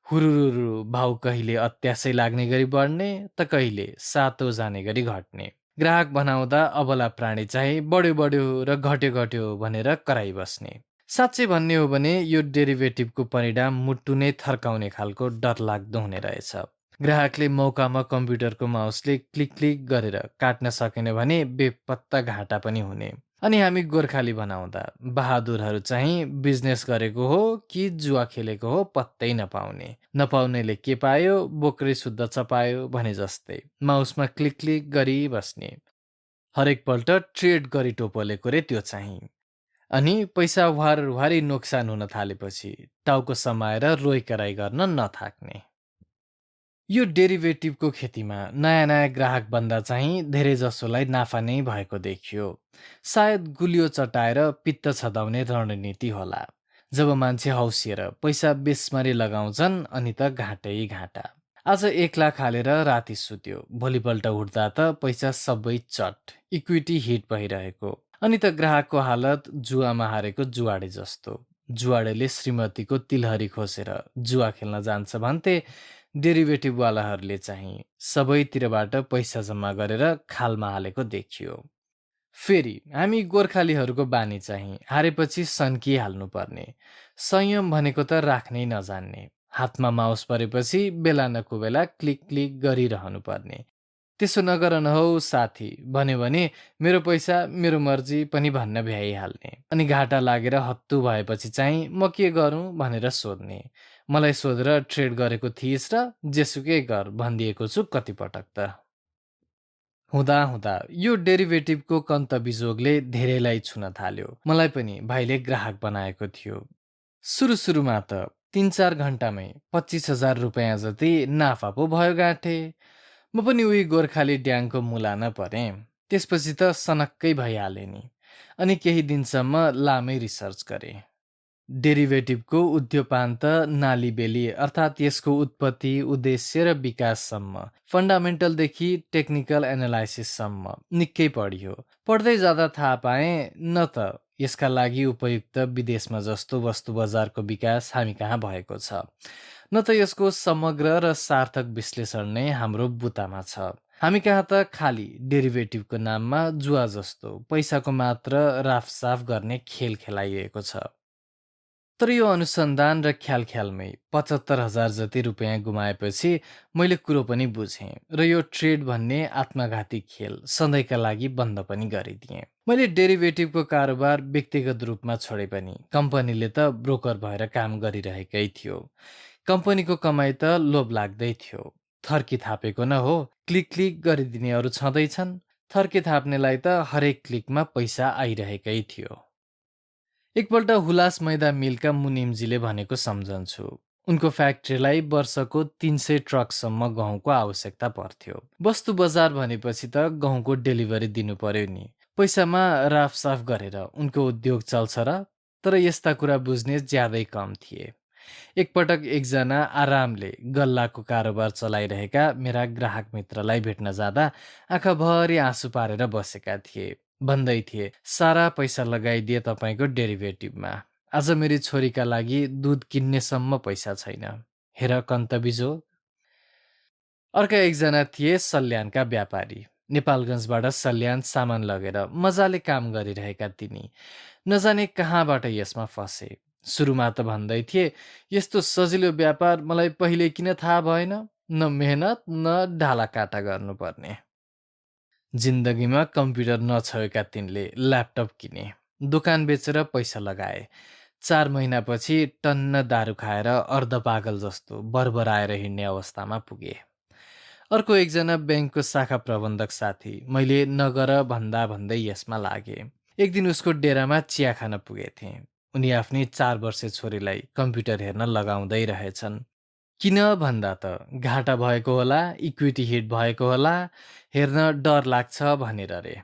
हुरुरुरु भाउ कहिले अत्यासै लाग्ने गरी बढ्ने त कहिले सातो जाने गरी घट्ने। ग्राहक भनाउँदा अबला प्राणी चाहिँ बढ्यो बढ्यो र घट्यो घट्यो भनेर कराइबस्ने। साँच्चै भन्ने हो भने यो डेरिभेटिभको परिणाम मुटु नै थर्काउने खालको डरलाग्दो हुने रहेछ। ग्राहकले मौकामा कम्प्युटरको माउसले क्लिक क्लिक गरेर काट्न सकेन भने बेपत्ता घाटा पनि हुने। अनि हामी गोर्खाली बनाउँदा बहादुरहरू चाहिँ बिजनेस गरेको हो कि जुवा खेलेको हो पत्तै नपाउने। नपाउनेले के पायो, बोक्रै शुद्ध चपायो भने जस्तै माउसमा क्लिक क्लिक गरी बस्ने। हरेकपल्ट ट्रेड गरी टोपलेको रे त्यो चाहिँ। अनि पैसा वारी नोक्सान हुन थालेपछि टाउको समाएर रोइकराइ गर्न नथाक्ने। यो डेरिभेटिभको खेतीमा नयाँ नयाँ ग्राहक बन्दा चाहिँ धेरै जसोलाई नाफा नै भएको देखियो। सायद गुलियो चटाएर पित्त छदाउने रणनीति होला। जब मान्छे हौसिएर पैसा बेसमारी लगाउँछन् अनि त घाटै घाटा। आज 1 लाख हालेर राति सुत्यो, भोलिपल्ट उठ्दा त पैसा सबै चट, इक्विटी हिट भइरहेको। अनि त ग्राहकको हालत जुवामा हारेको जुवाडे जस्तो। जुवाडेले श्रीमतीको तिलहरी खोसेर जुवा खेल्न जान्छ भन्थे, डेरिभेटिभवालाहरूले चाहिँ सबैतिरबाट पैसा जम्मा गरेर खालमा हालेको देखियो। फेरि हामी गोर्खालीहरूको बानी चाहिँ हारेपछि सन्किहाल्नु पर्ने। संयम भनेको त राख्नै नजान्ने। हातमा माउस परेपछि बेला नकुबेला क्लिक क्लिक गरिरहनु पर्ने। त्यसो नगर न हौ साथी भन्यो भने मेरो पैसा मेरो मर्जी पनि भन्न भ्याइहाल्ने। अनि घाटा लागेर हत्तु भएपछि चाहिँ म के गरौँ भनेर सोध्ने। मलाई सोधेर ट्रेड गरेको थिइस् र जेसुकै गर भनिदिएको छु कतिपटक त। हुँदा हुँदा यो डेरिभेटिभको कन्तबिजोगले धेरैलाई छुन थाल्यो। मलाई पनि भाइले ग्राहक बनाएको थियो। सुरुमा त 3-4 घन्टामै 25,000 रुपियाँ जति नाफा पो भयो गाँठे। म पनि उही गोर्खाली ड्याङको मुलान परेँ। त्यसपछि त सनक्कै भइहालेँ नि। अनि केही दिनसम्म लामै रिसर्च गरेँ। डेरिभेटिभको उद्योपान्त नालीबेली अर्थात् यसको उत्पत्ति, उद्देश्य र विकाससम्म, फन्डामेन्टलदेखि टेक्निकल एनालाइसिससम्म निकै पढियो। पढ्दै जाँदा थाहा पाएँ न त यसका लागि उपयुक्त विदेशमा जस्तो वस्तु बजारको विकास हामी कहाँ भएको छ, न त यसको समग्र र सार्थक विश्लेषण नै हाम्रो बुतामा छ। हामी कहाँ त खाली डेरिभेटिभको नाममा जुवा जस्तो पैसाको मात्र राफसाफ गर्ने खेल खेलाइएको छ। तर यो अनुसन्धान र ख्यालमै 75,000 जति रुपियाँ गुमाएपछि मैले कुरो पनि बुझेँ र यो ट्रेड भन्ने आत्मघाती खेल सधैँका लागि बन्द पनि गरिदिएँ। मैले डेरिभेटिभको कारोबार व्यक्तिगत रूपमा छोडे पनि कम्पनीले त ब्रोकर भएर काम गरिरहेकै थियो। कम्पनीको कमाइ त लोभ लाग्दै थियो। थर्की थापेको न हो, क्लिक क्लिक गरिदिनेहरू छँदैछन्। थर्की थाप्नेलाई त हरेक क्लिकमा पैसा आइरहेकै थियो। एकपल्ट हुलास मैदा मिलका मुनिमजीले भनेको सम्झन्छु। उनको फ्याक्ट्रीलाई वर्षको 300 ट्रकसम्म गहुँको आवश्यकता पर्थ्यो। वस्तु बजार भनेपछि त गहुँको डेलिभरी दिनु पर्यो नि। पैसामा राफसाफ गरेर उनको उद्योग चल्छ र? तर यस्ता कुरा बुझ्ने ज्यादै कम थिए। एकपटक एकजना आरामले गल्लाको कारोबार चलाइरहेका मेरा ग्राहक मित्रलाई भेट्न जाँदा आँखाभरि आँसु पारेर बसेका थिए। भन्दै थिए, सारा पैसा लगाइदिए तपाईँको डेरिभेटिभमा। आज मेरी छोरीका लागि दुध किन्नेसम्म पैसा छैन। हेर कन्तबिजो। अर्का एकजना थिए सल्यानका व्यापारी। नेपालगञ्जबाट सल्यान सामान लगेर मजाले काम गरिरहेका तिनी नजाने कहाँबाट यसमा फसे। सुरुमा त भन्दै थिए, यस्तो सजिलो व्यापार मलाई पहिले किन थाहा भएन? न मेहनत न ढाला काटा गर्नुपर्ने। जिन्दगीमा कम्प्युटर नछोएका तिनले ल्यापटप किने, दोकान बेचेर पैसा लगाए। 4 महिनापछि टन्न दारू खाएर अर्धपागल जस्तो बरबराएर हिँड्ने अवस्थामा पुगे। अर्को एकजना ब्याङ्कको शाखा प्रबन्धक साथी मैले नगर भन्दा भन्दै यसमा लागे। एक दिन उसको डेरामा चिया खान पुगेथे। उनी आफ्नी 4 वर्षे छोरीलाई कम्प्युटर हेर्न लगाउँदै रहेछन्। किन भन्दा त घाटा भएको होला, इक्विटी हिट भएको होला, हेर्न डर लाग्छ भनेर रे।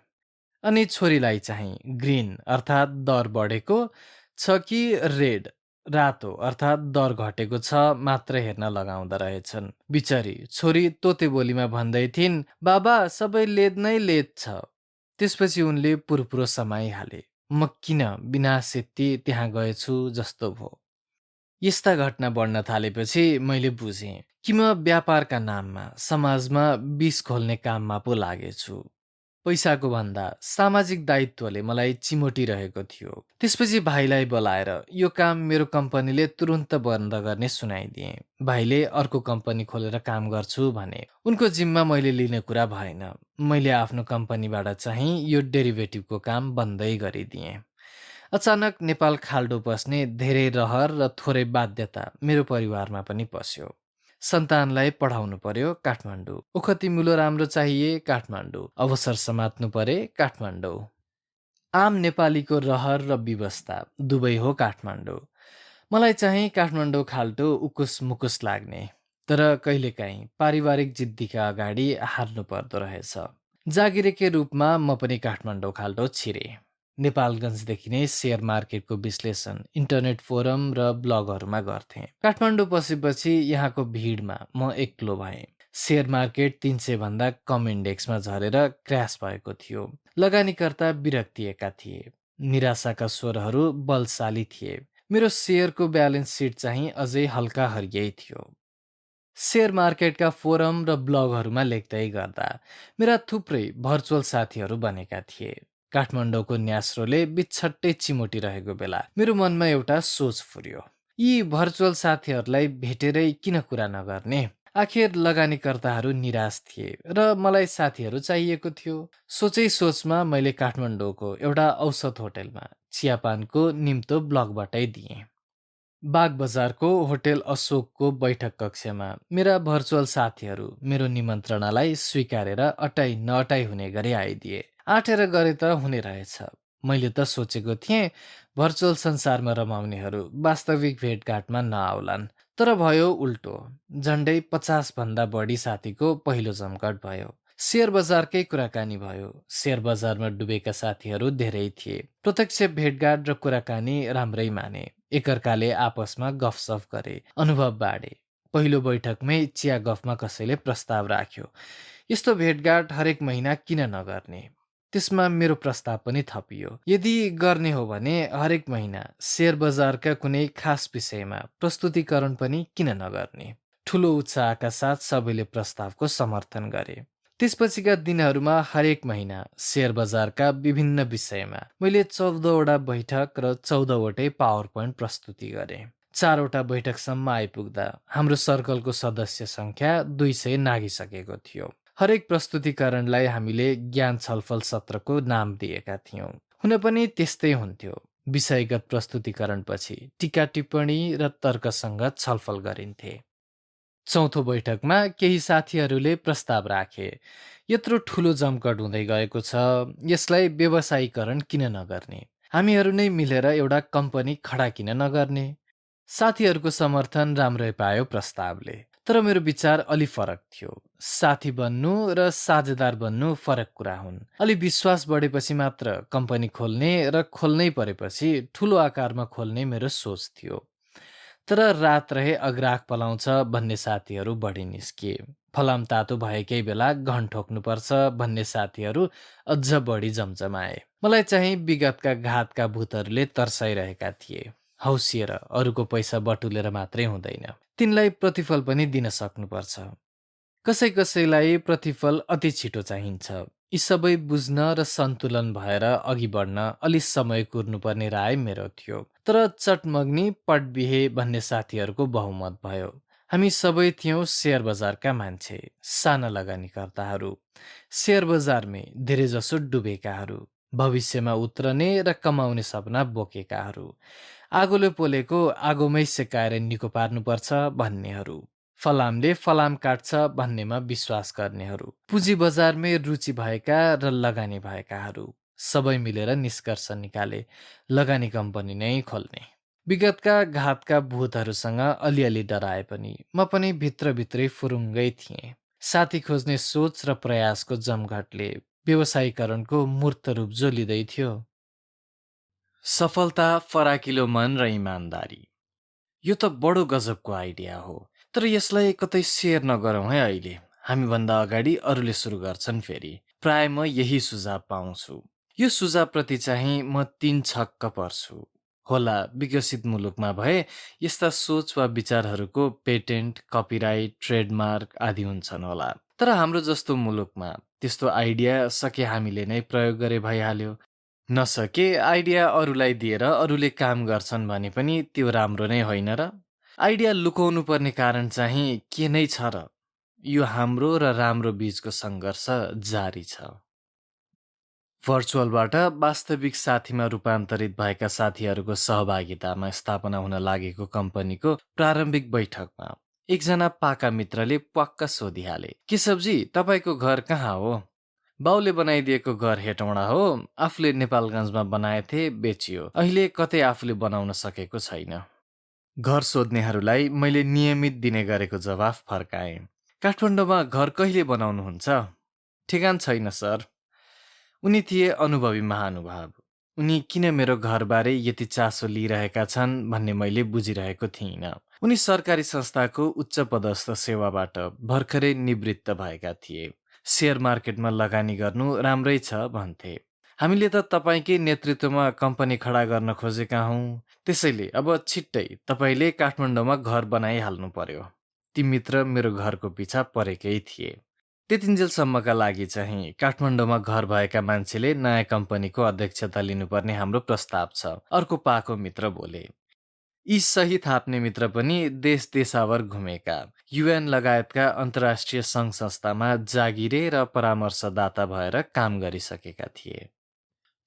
अनि छोरीलाई चाहिँ ग्रिन अर्थात् दर बढेको छ कि रेड रातो अर्थात् दर घटेको छ मात्र हेर्न लगाउँदा रहेछन्। बिचरी छोरी तोते बोलीमा भन्दै थिइन्, बाबा सबै लेद नै लेद छ। त्यसपछि उनले पुरपुरो समाइहाले। म किन बिना सेत्ती त्यहाँ गएछु जस्तो भो। यस्ता घटना बढ्न थालेपछि मैले बुझेँ कि म व्यापारका नाममा समाजमा विष घोल्ने काममा पो लागेछु। पैसाको भन्दा सामाजिक दायित्वले मलाई चिमोटिरहेको थियो। त्यसपछि भाइलाई बोलाएर यो काम मेरो कम्पनीले तुरुन्त बन्द गर्ने सुनाइदिएँ। भाइले अर्को कम्पनी खोलेर काम गर्छु भने। उनको जिम्मा मैले लिने कुरा भएन। मैले आफ्नो कम्पनीबाट चाहिँ यो डेरिभेटिभको काम बन्दै गरिदिएँ। अचानक नेपाल खाल्डो पस्ने धेरै रहर र थोरै बाध्यता मेरो परिवारमा पनि पस्यो। सन्तानलाई पढाउनु पर्यो काठमाडौँ, ओखती मुलो राम्रो चाहिए काठमाडौँ, अवसर समात्नु परे काठमाडौँ। आम नेपालीको रहर र व्यवस्था दुवै हो काठमाडौँ। मलाई चाहिँ काठमाडौँ खाल्टो उकुस मुकुस लाग्ने, तर कहिलेकाहीँ पारिवारिक जिद्दीका अगाडि हार्नु पर्दो रहेछ। जागिरेकै रूपमा म पनि काठमाडौँ खाल्टो छिरे। नेपालगञ्जदेखि नै सेयर मार्केटको विश्लेषण इन्टरनेट फोरम र ब्लगहरूमा गर्थेँ। काठमाडौँ पसेपछि यहाँको भिडमा म एक्लो भएँ। सेयर मार्केट 300 भन्दा कम इन्डेक्समा झरेर क्र्यास भएको थियो। लगानीकर्ता विरक्तिएका थिए। निराशाका स्वरहरू बलशाली थिए। मेरो सेयरको ब्यालेन्स सिट चाहिँ अझै हल्का हरियै थियो। सेयर मार्केटका फोरम र ब्लगहरूमा लेख्दै गर्दा मेरा थुप्रै भर्चुअल साथीहरू बनेका थिए। काठमाडौँको न्यास्रोले बिछट्टै चिमोटिरहेको बेला मेरो मनमा एउटा सोच फुर्यो। यी भर्चुअल साथीहरूलाई भेटेरै किन कुरा नगर्ने? आखिर लगानीकर्ताहरू निराश थिए र मलाई साथीहरू चाहिएको थियो। सोचमा मैले काठमाडौँको एउटा औसत होटेलमा चियापानको निम्तो ब्लगबाटै दिएँ। बाग बजारको होटेल अशोकको बैठक कक्षमा मेरा भर्चुअल साथीहरू मेरो निमन्त्रणालाई स्वीकारेर अटाइ नअटाइ हुने गरी आइदिए। आँटेर गरे त हुने रहेछ। मैले त सोचेको थिएँ भर्चुअल संसारमा रमाउनेहरू वास्तविक भेटघाटमा नआउलान्, तर भयो उल्टो। झन्डै 50 भन्दा बढी साथीको पहिलो जमघट भयो। शेयर बजारकै कुराकानी भयो। शेयर बजारमा डुबेका साथीहरू धेरै थिए। प्रत्यक्ष भेटघाट र कुराकानी राम्रै माने। एकअर्काले आपसमा गफसफ गरे, अनुभव बाँडे। पहिलो बैठकमै चिया गफमा कसैले प्रस्ताव राख्यो, यस्तो भेटघाट हरेक महिना किन नगर्ने? त्यसमा मेरो प्रस्ताव पनि थपियो। यदि गर्ने हो भने हरेक महिना शेयर बजारका कुनै खास विषयमा प्रस्तुतिकरण पनि किन नगर्ने? ठुलो उत्साहका साथ सबैले प्रस्तावको समर्थन गरे। त्यसपछिका दिनहरूमा हरेक महिना शेयर बजारका विभिन्न विषयमा मैले 14वटा बैठक र 14वटै पावर पोइन्ट प्रस्तुति गरेँ। 4वटा बैठकसम्म आइपुग्दा हाम्रो सर्कलको सदस्य सङ्ख्या 200 नागिसकेको थियो। हरेक प्रस्तुतिकरणलाई हामीले ज्ञान छलफल सत्रको नाम दिएका थियौँ। हुन पनि त्यस्तै हुन्थ्यो। विषयगत प्रस्तुतिकरणपछि टीका टिप्पणी र तर्कसङ्गत छलफल गरिन्थे। चौथो बैठकमा केही साथीहरूले प्रस्ताव राखे, यत्रो ठुलो जमघट हुँदै गएको छ, यसलाई व्यवसायीकरण किन नगर्ने? हामीहरू नै मिलेर एउटा कम्पनी खडा किन नगर्ने? साथीहरूको समर्थन राम्रै पायो प्रस्तावले, तर मेरो विचार अलि फरक थियो। साथी बन्नु र साझेदार बन्नु फरक कुरा हुन्। अलि विश्वास बढेपछि मात्र कम्पनी खोल्ने र खोल्नै परेपछि ठुलो आकारमा खोल्ने मेरो सोच थियो। तर रात रहे अग्राक पलाउँछ भन्ने साथीहरू बढी निस्किए। फलाम तातो भएकै बेला घन ठोक्नुपर्छ भन्ने साथीहरू अझ बढी जमजमाए। मलाई चाहिँ विगतका घातका भूतहरूले तर्साइरहेका थिए। हौसिएर अरूको पैसा बटुलेर मात्रै हुँदैन, तिनलाई प्रतिफल पनि दिन सक्नुपर्छ। कसैलाई प्रतिफल अति छिटो चाहिन्छ। यी सबै बुझ्न र सन्तुलन भएर अघि बढ्न अलि समय कुर्नुपर्ने राय मेरो थियो। तर चटमग्नी पटबिहे भन्ने साथीहरूको बहुमत भयो। हामी सबै थियौँ शेयर बजारका मान्छे, साना लगानीकर्ताहरू, शेयर बजारमै धेरैजसो डुबेकाहरू, भविष्यमा उत्रने र कमाउने सपना बोकेकाहरू, आगोले पोलेको आगोमै सेकाएर निको पार्नुपर्छ भन्नेहरू, फलामले फलाम काट्छ भन्नेमा विश्वास गर्नेहरू, पुँजी बजारमै रुचि भएका र लगानी भएकाहरू, सबै मिलेर निष्कर्ष निकाले, लगानी कम्पनी नै खोल्ने। विगतका घातका भूतहरूसँग अलिअलि डराए पनि म पनि भित्रभित्रै फुरुङ्गै थिएँ। साथी खोज्ने सोच र प्रयासको जमघटले व्यवसायीकरणको मूर्त रूप जो लिँदै थियो। सफलता, फराकिलो मन र इमान्दारी। यो त बडो गजबको आइडिया हो। तर यसलाई कतै सेयर नगरौँ है अहिले। हामीभन्दा अगाडि अरूले सुरु गर्छन् फेरि। प्राय म यही सुझाव पाउँछु। यो सुझावप्रति चाहिँ म तीन छक्क पर्छु। होला विकसित मुलुकमा भए यस्ता सोच वा विचारहरूको पेटेन्ट, कपिराइट, ट्रेडमार्क आदि हुन्छन् होला। तर हाम्रो जस्तो मुलुकमा त्यस्तो आइडिया सके हामीले नै प्रयोग गरे भइहाल्यो। नसके आइडिया अरूलाई दिएर अरूले काम गर्छन् भने पनि त्यो राम्रो नै होइन र? आइडिया लुकाउनु पर्ने कारण चाहिँ के नै छ र? यो हाम्रो र राम्रो बीचको सङ्घर्ष जारी छ। भर्चुअलबाट वास्तविक साथीमा रूपान्तरित भएका साथीहरूको सहभागितामा स्थापना हुन लागेको कम्पनीको प्रारम्भिक बैठकमा एकजना पाका मित्रले प्वाक्क सोधिहाले, केशवजी, तपाईँको घर कहाँ हो? बाउले बनाइदिएको घर हेटौँडा हो। आफूले नेपालगञ्जमा बनाएथे, बेचियो। अहिले कतै आफूले बनाउन सकेको छैन। घर सोध्नेहरूलाई मैले नियमित दिने गरेको जवाफ फर्काएँ। काठमाडौँमा घर कहिले बनाउनुहुन्छ? ठेगान छैन सर। उनी थिए अनुभवी महानुभाव। उनी किन मेरो घरबारे यति चासो लिइरहेका छन् भन्ने मैले बुझिरहेको थिइनँ। उनी सरकारी संस्थाको उच्च पदस्थ सेवाबाट भर्खरै निवृत्त भएका थिए। सेयर मार्केटमा लगानी गर्नु राम्रै छ भन्थे। हामीले त तपाईँकै नेतृत्वमा कम्पनी खडा गर्न खोजेका हौँ। त्यसैले अब छिट्टै तपाईँले काठमाडौँमा घर बनाइहाल्नु पर्यो। ती मित्र मेरो घरको पिछा परेकै थिए। त्यतिन्जेलसम्मका लागि चाहिँ काठमाडौँमा घर भएका मान्छेले नयाँ कम्पनीको अध्यक्षता लिनुपर्ने हाम्रो प्रस्ताव छ। अर्को पाको मित्र बोले। यी सही थाप्ने मित्र पनि देश देशावर घुमेका, युएन लगायतका अन्तर्राष्ट्रिय सङ्घ संस्थामा जागिरे र परामर्शदाता भएर काम गरिसकेका थिए।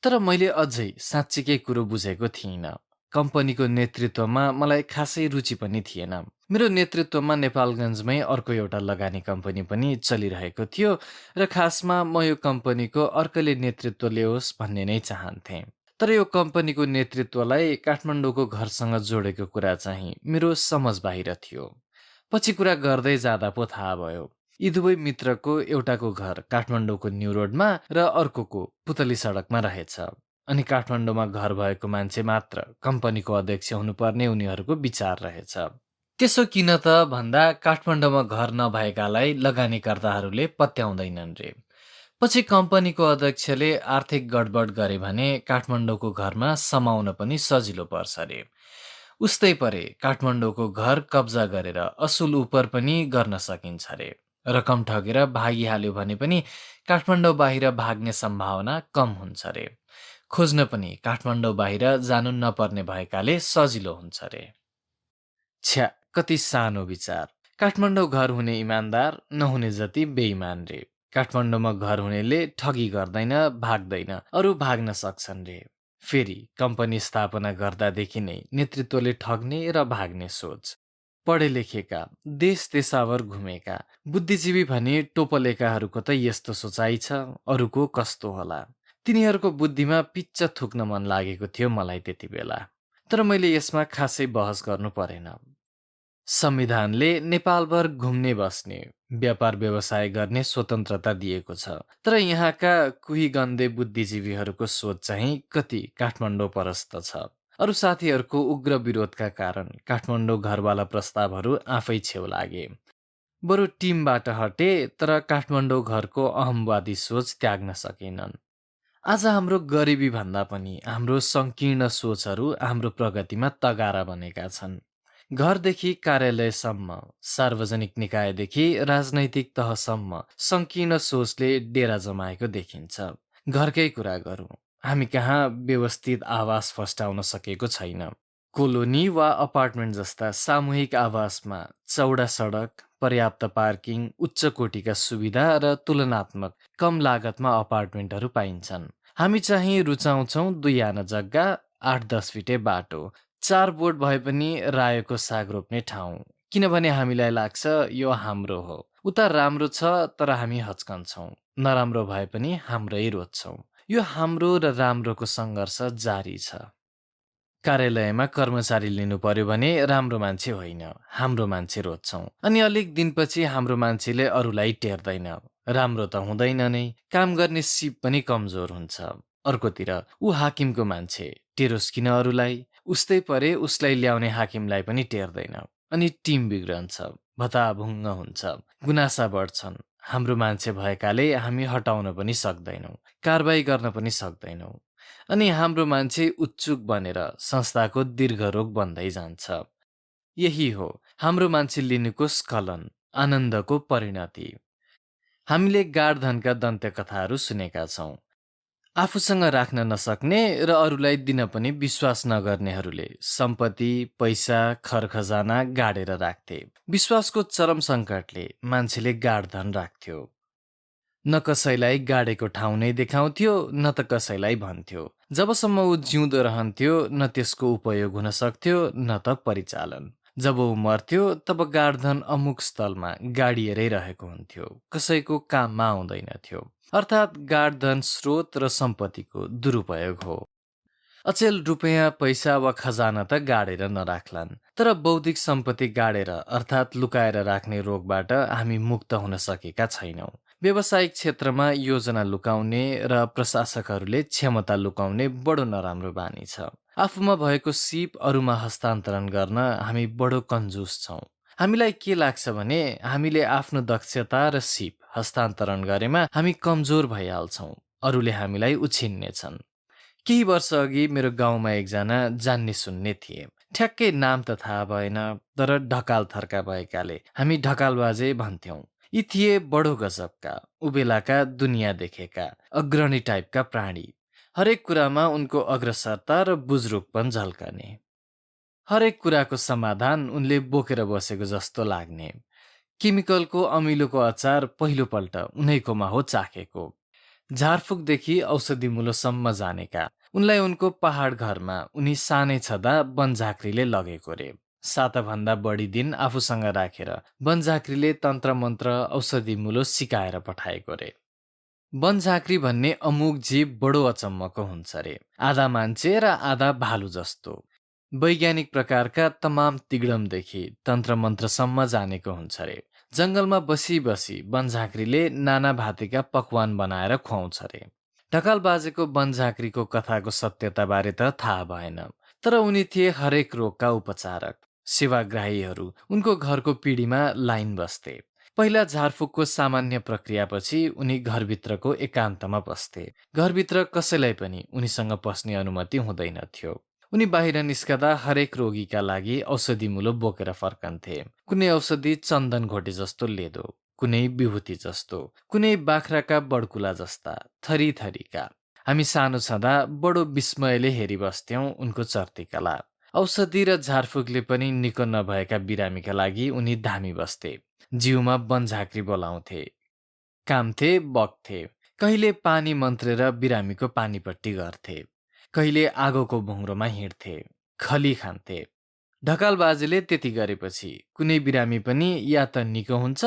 तर मैले अझै साँच्चीकै कुरो बुझेको थिइनँ। कम्पनीको नेतृत्वमा मलाई खासै रुचि पनि थिएन। मेरो नेतृत्वमा नेपालगञ्जमै अर्को एउटा लगानी कम्पनी पनि चलिरहेको थियो र खासमा म यो कम्पनीको अर्कैले नेतृत्व ल्याओस् भन्ने नै चाहन्थेँ। तर यो कम्पनीको नेतृत्वलाई काठमाडौँको घरसँग जोडेको कुरा चाहिँ मेरो समझ बाहिर थियो। पछि कुरा गर्दै जाँदा पो थाहा भयो। यी दुवै मित्रको एउटाको घर काठमाडौँको न्यू रोडमा र अर्कोको पुतली सडकमा रहेछ। अनि काठमाडौँमा घर भएको मान्छे मात्र कम्पनीको अध्यक्ष हुनुपर्ने उनीहरूको विचार रहेछ। त्यसो किन त भन्दा काठमाडौँमा घर नभएकालाई लगानीकर्ताहरूले पत्याउँदैनन् रे। पछि कम्पनीको अध्यक्षले आर्थिक गडबड गरे भने काठमाडौँको घरमा समाउन पनि सजिलो पर्छ रे। उस्तै परे काठमाडौँको घर कब्जा गरेर असुल उपर पनि गर्न सकिन्छ रे। रकम ठगेर भागिहाल्यो भने पनि काठमाडौँ बाहिर भाग्ने सम्भावना कम हुन्छ रे। खोज्न पनि काठमाडौँ बाहिर जानु नपर्ने भएकाले सजिलो हुन्छ रे। छ्या, कति सानो विचार। काठमाडौँ घर हुने इमान्दार, नहुने जति बेइमान रे। काठमाडौँमा घर हुनेले ठगी गर्दैन, भाग्दैन, अरू भाग्न सक्छन् रे। फेरि कम्पनी स्थापना गर्दादेखि नै नेतृत्वले ठग्ने र भाग्ने सोच। पढे लेखेका, देश देशावर घुमेका, बुद्धिजीवी भने टोपलेकाहरूको त यस्तो सोचाइ छ, अरूको कस्तो होला। तिनीहरूको बुद्धिमा पिच्च थुक्न मन लागेको थियो मलाई त्यति बेला। तर मैले यसमा खासै बहस गर्नु परेन। संविधानले नेपालभर घुम्ने बस्ने, व्यापार व्यवसाय गर्ने स्वतन्त्रता दिएको छ। तर यहाँका कुही गन्धे बुद्धिजीवीहरूको सोच चाहिँ कति काठमाडौँ परस्त छ। अरू साथीहरूको उग्र विरोधका कारण काठमाडौँ घरवाला प्रस्तावहरू आफै छेउ लागे। बरु टिमबाट हटे, तर काठमाडौँ घरको अहमवादी सोच त्याग्न सकेनन्। आज हाम्रो गरिबी भन्दा पनि हाम्रो सङ्कीर्ण सोचहरू हाम्रो प्रगतिमा तगारा बनेका छन्। घरदेखि कार्यालयसम्म, सार्वजनिक निकायदेखि राजनैतिक तहसम्म सङ्कीर्ण सोचले डेरा जमाएको देखिन्छ। घरकै कुरा गरौँ, हामी कहाँ व्यवस्थित आवास फस्टाउन सकेको छैन। कोलोनी वा अपार्टमेन्ट जस्ता सामूहिक आवासमा चौडा सडक, पर्याप्त पार्किङ, उच्च कोटिका सुविधा र तुलनात्मक कम लागतमा अपार्टमेन्टहरू पाइन्छन्। हामी चाहिँ रुचाउँछौँ 2 आना जग्गा, 8-10 फिटे बाटो, 4 बोट भए पनि रायोको साग रोप्ने ठाउँ। किनभने हामीलाई लाग्छ यो हाम्रो हो। उता राम्रो छ तर हामी हच्कन्छौँ, नराम्रो भए पनि हाम्रै रोज्छौँ। यो हाम्रो र राम्रोको सङ्घर्ष जारी छ। कार्यालयमा कर्मचारी लिनु पर्यो भने राम्रो मान्छे होइन, हाम्रो मान्छे रोज्छौँ। अनि अलिक दिनपछि हाम्रो मान्छेले अरूलाई टेर्दैन। राम्रो त हुँदैन नै, काम गर्ने सिप पनि कमजोर हुन्छ। अर्कोतिर ऊ हाकिमको मान्छे, टेरोस् किन अरूलाई? उस्तै परे उसलाई ल्याउने हाकिमलाई पनि टेर्दैन। अनि टिम बिग्रन्छ, भताभुङ्ग हुन्छ, गुनासा बढ्छन्। हाम्रो मान्छे भएकाले हामी हटाउन पनि सक्दैनौँ, कारबाही गर्न पनि सक्दैनौँ। अनि हाम्रो मान्छे उत्सुक बनेर संस्थाको दीर्घरोग बन्दै जान्छ। यही हो हाम्रो मान्छे लिनुको स्खलन, आनन्दको परिणति। हामीले गाडधनका दन्त्यकथाहरू सुनेका छौँ। आफूसँग राख्न नसक्ने र अरूलाई दिन पनि विश्वास नगर्नेहरूले सम्पत्ति, पैसा, खरखजाना गाडेर राख्थे। विश्वासको चरम सङ्कटले मान्छेले गाडधन राख्थ्यो। न कसैलाई गाडेको ठाउँ नै देखाउँथ्यो, न त कसैलाई भन्थ्यो। जबसम्म ऊ जिउँदो रहन्थ्यो, न त्यसको उपयोग हुन सक्थ्यो, न त परिचालन। जब ऊ मर्थ्यो, तब गाडधन अमुक स्थलमा गाडिएरै रहेको हुन्थ्यो, कसैको काममा आउँदैनथ्यो। अर्थात् गाडधन स्रोत र सम्पत्तिको दुरुपयोग हो। अचेल रुपैयाँ, पैसा वा खजाना त गाडेर नराख्लान्, तर बौद्धिक सम्पत्ति गाडेर अर्थात् लुकाएर राख्ने रोगबाट हामी मुक्त हुन सकेका छैनौँ। व्यावसायिक क्षेत्रमा योजना लुकाउने र प्रशासकहरूले क्षमता लुकाउने बडो नराम्रो बानी छ। आफूमा भएको सिप अरूमा हस्तान्तरण गर्न हामी बडो कन्जुस छौँ। हामीलाई के लाग्छ भने हामीले आफ्नो दक्षता र सिप हस्तान्तरण गरेमा हामी कमजोर भइहाल्छौँ, अरूले हामीलाई उछिन्नेछन्। केही वर्ष अघि मेरो गाउँमा एकजना जान्ने सुन्ने थिए। ठ्याक्कै नाम त थाहा भएन, तर ढकाल थर्का भएकाले हामी ढकालबाजे भन्थ्यौँ। यी थिए बडो गजबका, उबेलाका, दुनियाँ देखेका, अग्रणी टाइपका प्राणी। हरेक कुरामा उनको अग्रसरता र बुजुर्गपन झल्कने। हरेक कुराको समाधान उनले बोकेर बसेको जस्तो लाग्ने। केमिकलको अमिलोको अचार पहिलोपल्ट उनैकोमा हो चाखेको। झारफुकदेखि औषधिमुलोसम्म जानेका। उनलाई उनको पहाड घरमा उनी सानै छँदा बनझाँक्रीले लगेको रे। साताभन्दा बढी दिन आफूसँग राखेर बनझाँक्रीले तन्त्रमन्त्र औषधिमुलो सिकाएर पठाएको रे। बनझाँक्री भन्ने अमुक जीव बडो अचम्मको हुन्छ रे, आधा मान्छे र आधा भालु जस्तो। वैज्ञानिक प्रकारका तमाम तिगडमदेखि तन्त्रमन्त्रसम्म जानेको हुन्छ रे। जङ्गलमा बसी बसी बनझाँक्रीले नाना भाँतीका पकवान बनाएर खुवाउँछ रे। ढकाल बाजेको बनझाँक्रीको कथाको सत्यताबारे त थाहा भएन, तर उनी थिए हरेक रोगका उपचारक। सेवाग्राहीहरू उनको घरको पिँढीमा लाइन बस्थे। पहिला झारफुकको सामान्य प्रक्रियापछि उनी घरभित्रको एकान्तमा बस्थे। घरभित्र कसैलाई पनि उनीसँग पस्ने अनुमति हुँदैनथ्यो। उनी बाहिर निस्कदा हरेक रोगीका लागि औषधिमुलो बोकेर फर्कन्थे। कुनै औषधि चन्दन घोटे जस्तो लेदो, कुनै विभूति जस्तो, कुनै बाख्राका बडकुला जस्ता, थरी थरीका। हामी सानो छँदा बडो विस्मयले हेरिबस्थ्यौं उनको चर्तीकला। औषधि र झारफुकले पनि निको नभएका बिरामीका लागि उनी धामी बस्थे। जिउमा बनझाँक्री बोलाउँथे, काम्थे, बग्थे। कहिले पानी मन्त्रेर बिरामीको पानीपट्टि गर्थे, कहिले आगोको भुङ्रोमा हिँड्थे, खली खान्थे। ढकाल बाजेले त्यति गरेपछि कुनै बिरामी पनि या त निको हुन्छ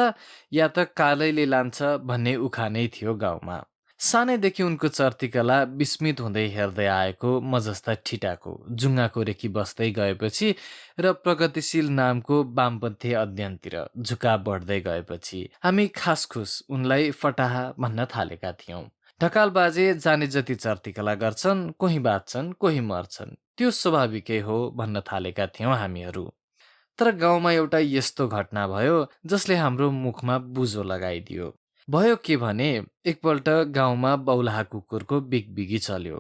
या त कालैले लान्छ भन्ने उखानै थियो गाउँमा। सानैदेखि उनको चर्तीकला विस्मित हुँदै हेर्दै आएको म जस्ता ठिटाको जुङ्गाको रेखी बस्दै गएपछि र प्रगतिशील नामको वामपन्थी अध्ययनतिर झुकाव बढ्दै गएपछि हामी खासखुस उनलाई फटाहा भन्न थालेका थियौँ। ढकाल बाजे जाने जति चर्तीकला गर्छन्, कोही बाँच्छन्, कोही मर्छन्, त्यो स्वाभाविकै हो भन्न थालेका थियौँ हामीहरू। तर गाउँमा एउटा यस्तो घटना भयो जसले हाम्रो मुखमा बुझो लगाइदियो। भयो के भने एकपल्ट गाउँमा बौलाहा कुकुरको बिगबिगी चल्यो।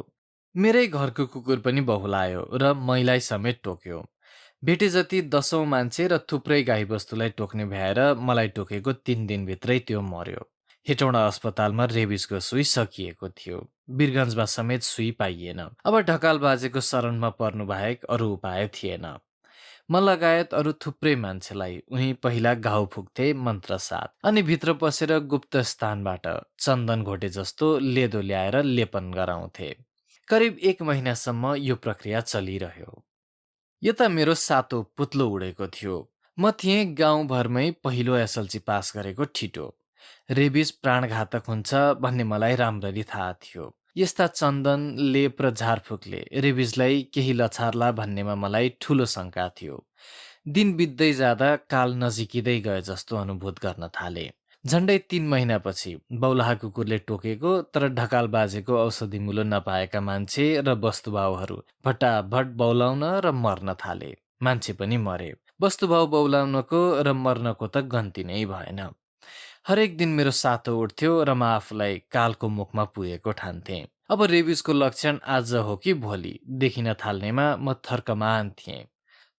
मेरै घरको कुकुर पनि बहुलायो र मैलाई समेत टोक्यो। भेटे जति 10औं मान्छे र थुप्रै गाईबस्तुलाई टोक्ने भ्याएर मलाई टोकेको 3 दिनभित्रै त्यो मर्यो। हेटौँडा अस्पतालमा रेबिसको सुई सकिएको थियो। वीरगन्जमा समेत सुई पाइएन। अब ढकाल बाजेको शरणमा पर्नु बाहेक अरू उपाय थिएन। म लगायत अरू थुप्रै मान्छेलाई उनी पहिला घाउ फुक्थे मन्त्रसाथ, अनि भित्र पसेर गुप्त स्थानबाट चन्दन घोटे जस्तो लेदो ल्याएर लेपन गराउँथे। करिब 1 महिनासम्म यो प्रक्रिया चलिरह्यो। यता मेरो 7औं पुत्लो उडेको थियो। म थिएँ गाउँभरमै पहिलो एसएलसी पास गरेको ठिटो। रेबिस प्राणघातक हुन्छ भन्ने मलाई राम्ररी थाहा थियो। यस्ता चन्दन, लेप र झारफुकले रेबिजलाई केही लछार्ला भन्नेमा मलाई ठूलो शङ्का थियो। दिन बित्दै जाँदा काल नजिकिँदै गए जस्तो अनुभूत गर्न थाले। झन्डै 3 महिनापछि बौलाहा कुकुरले टोकेको तर ढकाल बाजेको औषधि मुलो नपाएका मान्छे र वस्तुभाउहरू भट्टाभट बौलाउन र मर्न थाले। मान्छे पनि मरे। वस्तुभाउ बौलाउनको र मर्नको त गन्ती नै भएन। हरेक दिन मेरो सातो उठ्थ्यो र म आफूलाई कालको मुखमा पुगेको ठान्थेँ। अब रेबिजको लक्षण आज हो कि भोलि देखिन थाल्नेमा म थर्कमान थिएँ।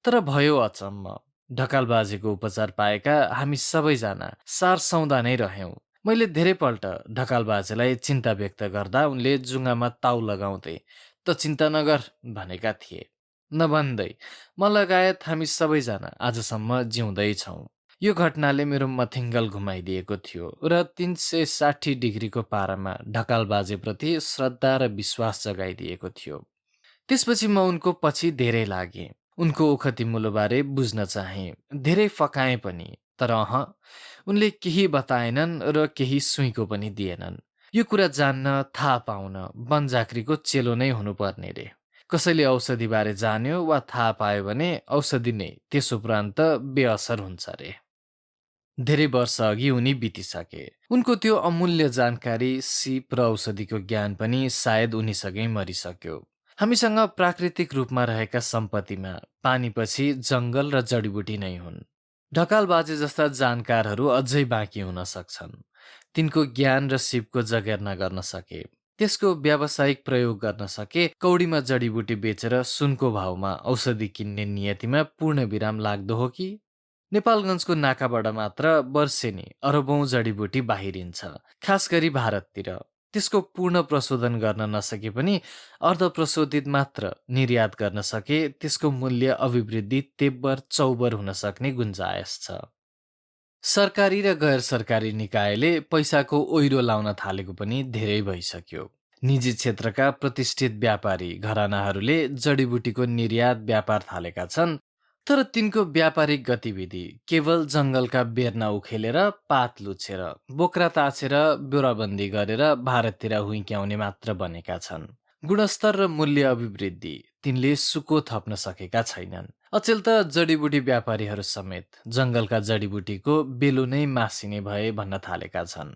तर भयो अचम्म। ढकाल बाजेको उपचार पाएका हामी सबैजना सारसौदा नै रह्यौं। मैले धेरैपल्ट ढकाल बाजेलाई चिन्ता व्यक्त गर्दा उनले जुङ्गामा ताउ लगाउँदै "त चिन्ता नगर" भनेका थिए। नभन्दै म लगायत हामी सबैजना आजसम्म जिउँदै छौं। यो घटनाले मेरो मथिङ्गल घुमाइदिएको थियो र 360 डिग्रीको पारामा ढकाल बाजेप्रति श्रद्धा र विश्वास जगाइदिएको थियो। त्यसपछि म उनको पछि धेरै लागेँ। उनको ओखतिमुलोबारे बुझ्न चाहेँ। धेरै फकाएँ पनि। तर उनले केही बताएनन् र केही सुइँको पनि दिएनन्। यो कुरा जान्न, थाहा पाउन बनझाक्रीको चेलो नै हुनुपर्ने रे। कसैले औषधिबारे जान्यो वा थाहा पायो भने औषधि नै त्यसोपरान्त बेअसर हुन्छ रे। धेरै वर्ष अघि उनी बितिसके। उनको त्यो अमूल्य जानकारी, सिप र औषधिको ज्ञान पनि सायद उनीसँगै मरिसक्यो। हामीसँग प्राकृतिक रूपमा रहेका सम्पत्तिमा पानीपछि जङ्गल र जडीबुटी नै हुन्। ढकाल बाजे जस्ता जानकारहरू अझै बाँकी हुन सक्छन्। तिनको ज्ञान र सिपको जगेर्ना गर्न सके, त्यसको व्यावसायिक प्रयोग गर्न सके, कौडीमा जडीबुटी बेचेर सुनको भाउमा औषधि किन्ने नियतिमा पूर्ण विराम लाग्दो हो कि? नेपालगञ्जको नाकाबाट मात्र वर्षेनी अरबौं जडीबुटी बाहिरिन्छ, खास गरी भारततिर। त्यसको पूर्ण प्रशोधन गर्न नसके पनि अर्धप्रशोधित मात्र निर्यात गर्न सके त्यसको मूल्य अभिवृद्धि तेब्बर चौबर हुन सक्ने गुन्जायस छ। सरकारी र गैर सरकारी निकायले पैसाको ओइरो लाउन थालेको पनि धेरै भइसक्यो। निजी क्षेत्रका प्रतिष्ठित व्यापारी घरानाहरूले जडीबुटीको निर्यात व्यापार थालेका छन्, तर तिनको व्यापारिक गतिविधि केवल जङ्गलका बेर्ना उखेलेर, पात लुछेर, बोक्रा ताछेर, ब्योराबन्दी गरेर भारततिर हुइक्याउने मात्र बनेका छन्। गुणस्तर र मूल्य अभिवृद्धि तिनले सुको थप्न सकेका छैनन्। अचेल त जडीबुटी व्यापारीहरू समेत जङ्गलका जडीबुटीको बेलो नै मासिने भए भन्न थालेका छन्।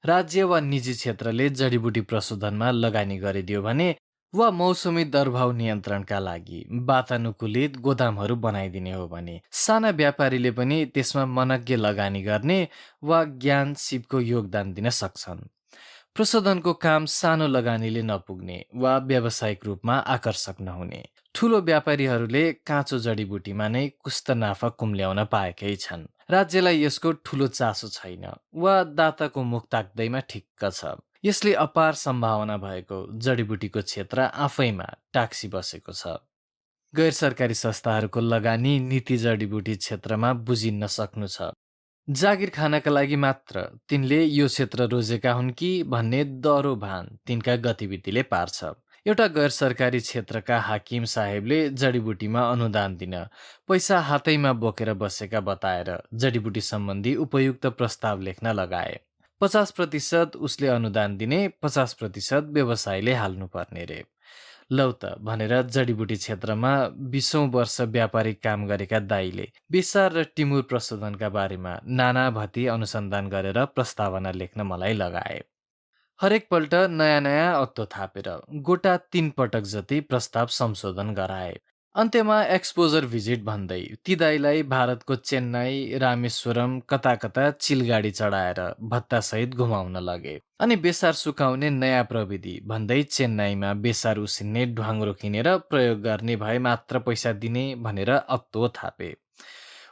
राज्य वा निजी क्षेत्रले जडीबुटी प्रशोधनमा लगानी गरिदियो भने वा मौसमी दरभाउ नियन्त्रणका लागि वातानुकूलित गोदामहरू बनाइदिने हो भने साना व्यापारीले पनि त्यसमा मनज्ञ लगानी गर्ने वा ज्ञान सिपको योगदान दिन सक्छन्। प्रशोधनको काम सानो लगानीले नपुग्ने वा व्यावसायिक रूपमा आकर्षक नहुने। ठूलो व्यापारीहरूले काँचो जडीबुटीमा नै कुस्त नाफा कुम्ल्याउन पाएकै छन्। राज्यलाई यसको ठूलो चासो छैन वा दाताको मुख ताक्दैमा ठिक्क छ। यसले अपार सम्भावना भएको जडीबुटीको क्षेत्र आफैमा टाक्सी बसेको छ। गैर सरकारी संस्थाहरूको लगानी नीति जडीबुटी क्षेत्रमा बुझिन्न सक्नु छ। जागिर खानका लागि मात्र तिनले यो क्षेत्र रोजेका हुन् कि भन्ने दरो भान तिनका गतिविधिले पार्छ। एउटा गैर सरकारी क्षेत्रका हाकिम साहेबले जडीबुटीमा अनुदान दिन पैसा हातैमा बोकेर बसेका बताएर जडीबुटी सम्बन्धी उपयुक्त प्रस्ताव लेख्न लगाए। 50% उसले अनुदान दिने, 50% व्यवसायले हाल्नुपर्ने रे। लौ त भनेर जडीबुटी क्षेत्रमा 20औं वर्ष व्यापारिक काम गरेका दाइले बेसार र टिमुर प्रशोधनका बारेमा नानाभती अनुसन्धान गरेर प्रस्तावना लेख्न मलाई लगाए। हरेकपल्ट नयाँ नयाँ अत्तो थापेर गोटा 3 पटक जति प्रस्ताव संशोधन गराए। अन्त्यमा एक्सपोजर भिजिट भन्दै ती दाइलाई भारतको चेन्नई, रामेश्वरम, कता कता चिलगाडी चढाएर भत्तासहित घुमाउन लगे। अनि बेसार सुकाउने नयाँ प्रविधि भन्दै चेन्नईमा बेसार उसिन्ने ढ्वाङ्ग्रो किनेर प्रयोग गर्ने भए मात्र पैसा दिने भनेर अत्तो थापे।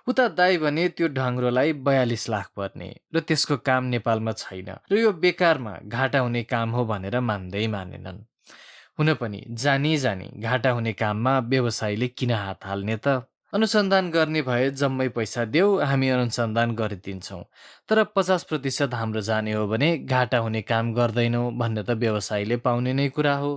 उता दाइ भने त्यो ढ्वाङ्ग्रोलाई 42 लाख पर्ने र त्यसको काम नेपालमा छैन र यो बेकारमा घाटा हुने काम हो भनेर मान्दै मानेनन्। हुन पनि जानी जानी घाटा हुने काममा व्यवसायीले किन हात हाल्ने त? अनुसन्धान गर्ने भए जम्मै पैसा देऊ, हामी अनुसन्धान गरिदिन्छौँ, तर 50% हाम्रो जाने हो भने घाटा हुने काम गर्दैनौँ भन्ने त व्यवसायीले पाउने नै कुरा हो।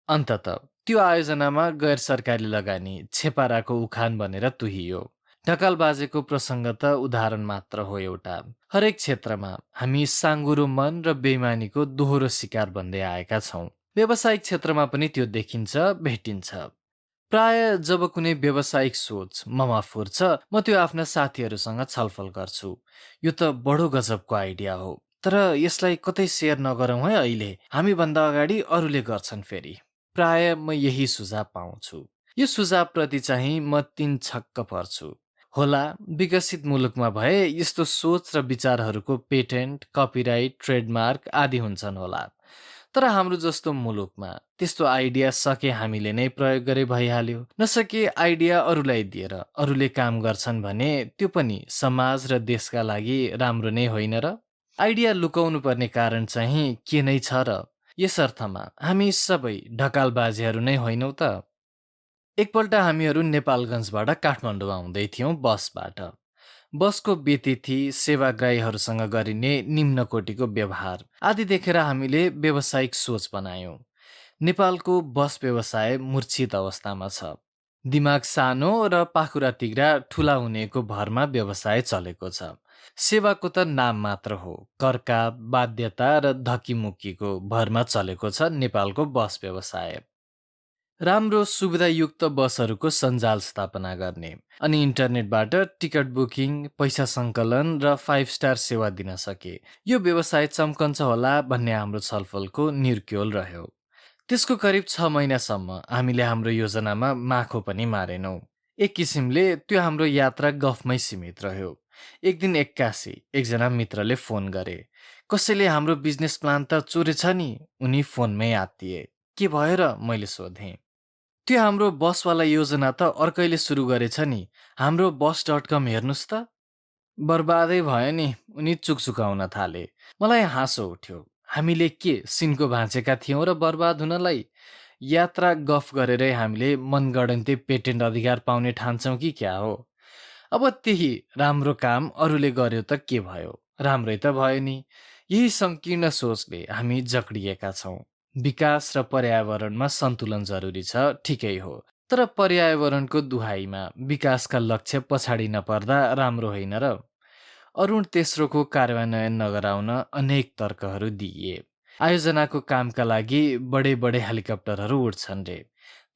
अन्तत त्यो आयोजनामा गैर सरकारी लगानी छेपाराको उखान बनेर तुहियो। ढकालबाजेको प्रसङ्ग त उदाहरण मात्र हो एउटा। हरेक क्षेत्रमा हामी साँघुरो मन र बेइमानीको दोहोरो शिकार बन्दै आएका छौँ। व्यावसायिक क्षेत्रमा पनि त्यो देखिन्छ, भेटिन्छ। प्राय जब कुनै व्यावसायिक सोच ममा फुर्छ, म त्यो आफ्ना साथीहरूसँग छलफल गर्छु। यो त बडो गजबको आइडिया हो, तर यसलाई कतै सेयर नगरौँ है अहिले, हामीभन्दा अगाडि अरूले गर्छन् फेरि। प्राय म यही सुझाव पाउँछु। यो सुझावप्रति चाहिँ म तीन छक्क पर्छु। होला, विकसित मुलुकमा भए यस्तो सोच र विचारहरूको पेटेन्ट, कपिराइट, ट्रेडमार्क आदि हुन्छन् होला। तर हाम्रो जस्तो मुलुकमा त्यस्तो आइडिया सके हामीले नै प्रयोग गरे भइहाल्यो। नसके आइडिया अरूलाई दिएर अरूले काम गर्छन् भने त्यो पनि समाज र देशका लागि राम्रो नै होइन र? आइडिया लुकाउनु पर्ने कारण चाहिँ के नै छ र? यस अर्थमा हामी सबै ढकालबाजीहरू नै होइनौँ त? एकपल्ट हामीहरू नेपालगञ्जबाट काठमाडौँ आउँदै थियौँ बसबाट। बसको व्यतिथि, सेवाग्राहीहरूसँग गरिने निम्न कोटीको व्यवहार आदि देखेर हामीले व्यावसायिक सोच बनायौँ। नेपालको बस व्यवसाय मूर्छित अवस्थामा छ। दिमाग सानो र पाखुरा तिग्रा ठुला हुनेको भरमा व्यवसाय चलेको छ। सेवाको त नाम मात्र हो, करका, बाध्यता र धक्कीमुक्कीको भरमा चलेको छ नेपालको बस व्यवसाय। राम्रो सुविधायुक्त बसहरूको सञ्जाल स्थापना गर्ने अनि इन्टरनेटबाट टिकट बुकिङ, पैसा सङ्कलन र 5 स्टार सेवा दिन सके यो व्यवसाय चम्कन्छ होला भन्ने हाम्रो छलफलको निर्क्योल रह्यो। त्यसको करिब 6 महिनासम्म हामीले हाम्रो योजनामा माखो पनि मारेनौँ। एक किसिमले त्यो हाम्रो यात्रा गफमै सीमित रह्यो। एक दिन एक्कासी एकजना मित्रले फोन गरे। कसैले हाम्रो बिजनेस प्लान त चोरेछ नि, उनी फोनमै आत्तिए। के भयो र मैले सोधेँ। त्यो हाम्रो बसवाला योजना त अर्कैले सुरु गरेछ नि, हाम्रो bus.com हेर्नुहोस् त। बर्बादै भयो नि, उनी चुकचुकाउन थाले। मलाई हाँसो उठ्यो। हामीले के सिनको भाँचेका थियौँ र बर्बाद हुनलाई? यात्रा गफ गरेरै हामीले मनगढन्ते पेटेन्ट अधिकार पाउने ठान्छौँ कि क्या हो? अब त्यही राम्रो काम अरूले गर्यो त के भयो? राम्रै त भयो नि। यही सङ्कीर्ण सोचले हामी जक्डिएका छौँ। विकास र पर्यावरणमा सन्तुलन जरुरी छ, ठिकै हो। तर पर्यावरणको दुहाईमा विकासका लक्ष्य पछाडि नपर्दा राम्रो होइन र? अरुण तेस्रोको कार्यान्वयन नगराउन अनेक तर्कहरू दिइए। आयोजनाको कामका लागि बडे बडे हेलिकप्टरहरू उड्छन् रे।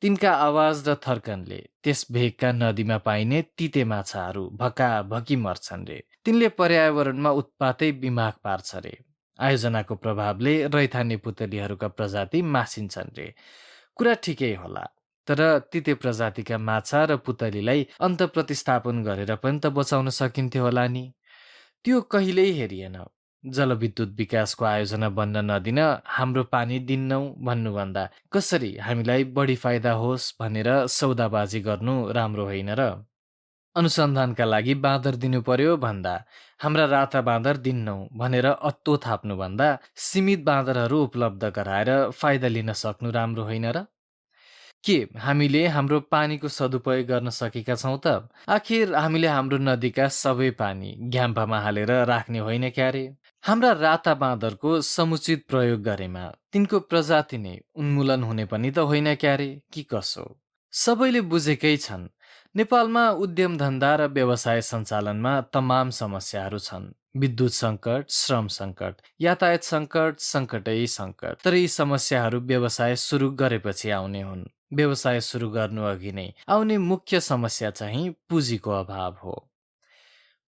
तिनका आवाज र थर्कनले त्यस भेगका नदीमा पाइने तिते माछाहरू भकाभकी मर्छन् रे। तिनले पर्यावरणमा उत्पातै बिमाग पार्छ रे। आयोजनाको प्रभावले रैथाने पुतलीहरूका प्रजाति मासिन्छन् रे। कुरा ठिकै होला, तर तिते प्रजातिका माछा र पुतलीलाई अन्त प्रतिस्थापन गरेर पनि त बचाउन सकिन्थ्यो होला नि। त्यो कहिल्यै हेरिएन। जलविद्युत विकासको आयोजना बन्न नदिन हाम्रो पानी दिन्नौ भन्नुभन्दा कसरी हामीलाई बढी फाइदा होस् भनेर सौदाबाजी गर्नु राम्रो होइन र? अनुसन्धानका लागि बाँदर दिनु पर्यो भन्दा हाम्रा राता बाँदर दिन्नौ भनेर अत्तो थाप्नुभन्दा सीमित बाँदरहरू उपलब्ध गराएर फाइदा लिन सक्नु राम्रो होइन र? के हामीले हाम्रो पानीको सदुपयोग गर्न सकेका छौँ त? आखिर हामीले हाम्रो नदीका सबै पानी घ्याम्पामा हालेर राख्ने होइन क्यारे? हाम्रा राता बाँदरको समुचित प्रयोग गरेमा तिनको प्रजाति नै उन्मूलन हुने पनि त होइन क्यारे, कि कसो? सबैले बुझेकै छन्, नेपालमा उद्यम धन्दा र व्यवसाय सञ्चालनमा तमाम समस्याहरू छन्। विद्युत सङ्कट, श्रम सङ्कट, यातायात सङ्कट, सङ्कटै सङ्कट। तर यी समस्याहरू व्यवसाय सुरु गरेपछि आउने हुन्। व्यवसाय सुरु गर्नु अघि नै आउने मुख्य समस्या चाहिँ पुँजीको अभाव हो।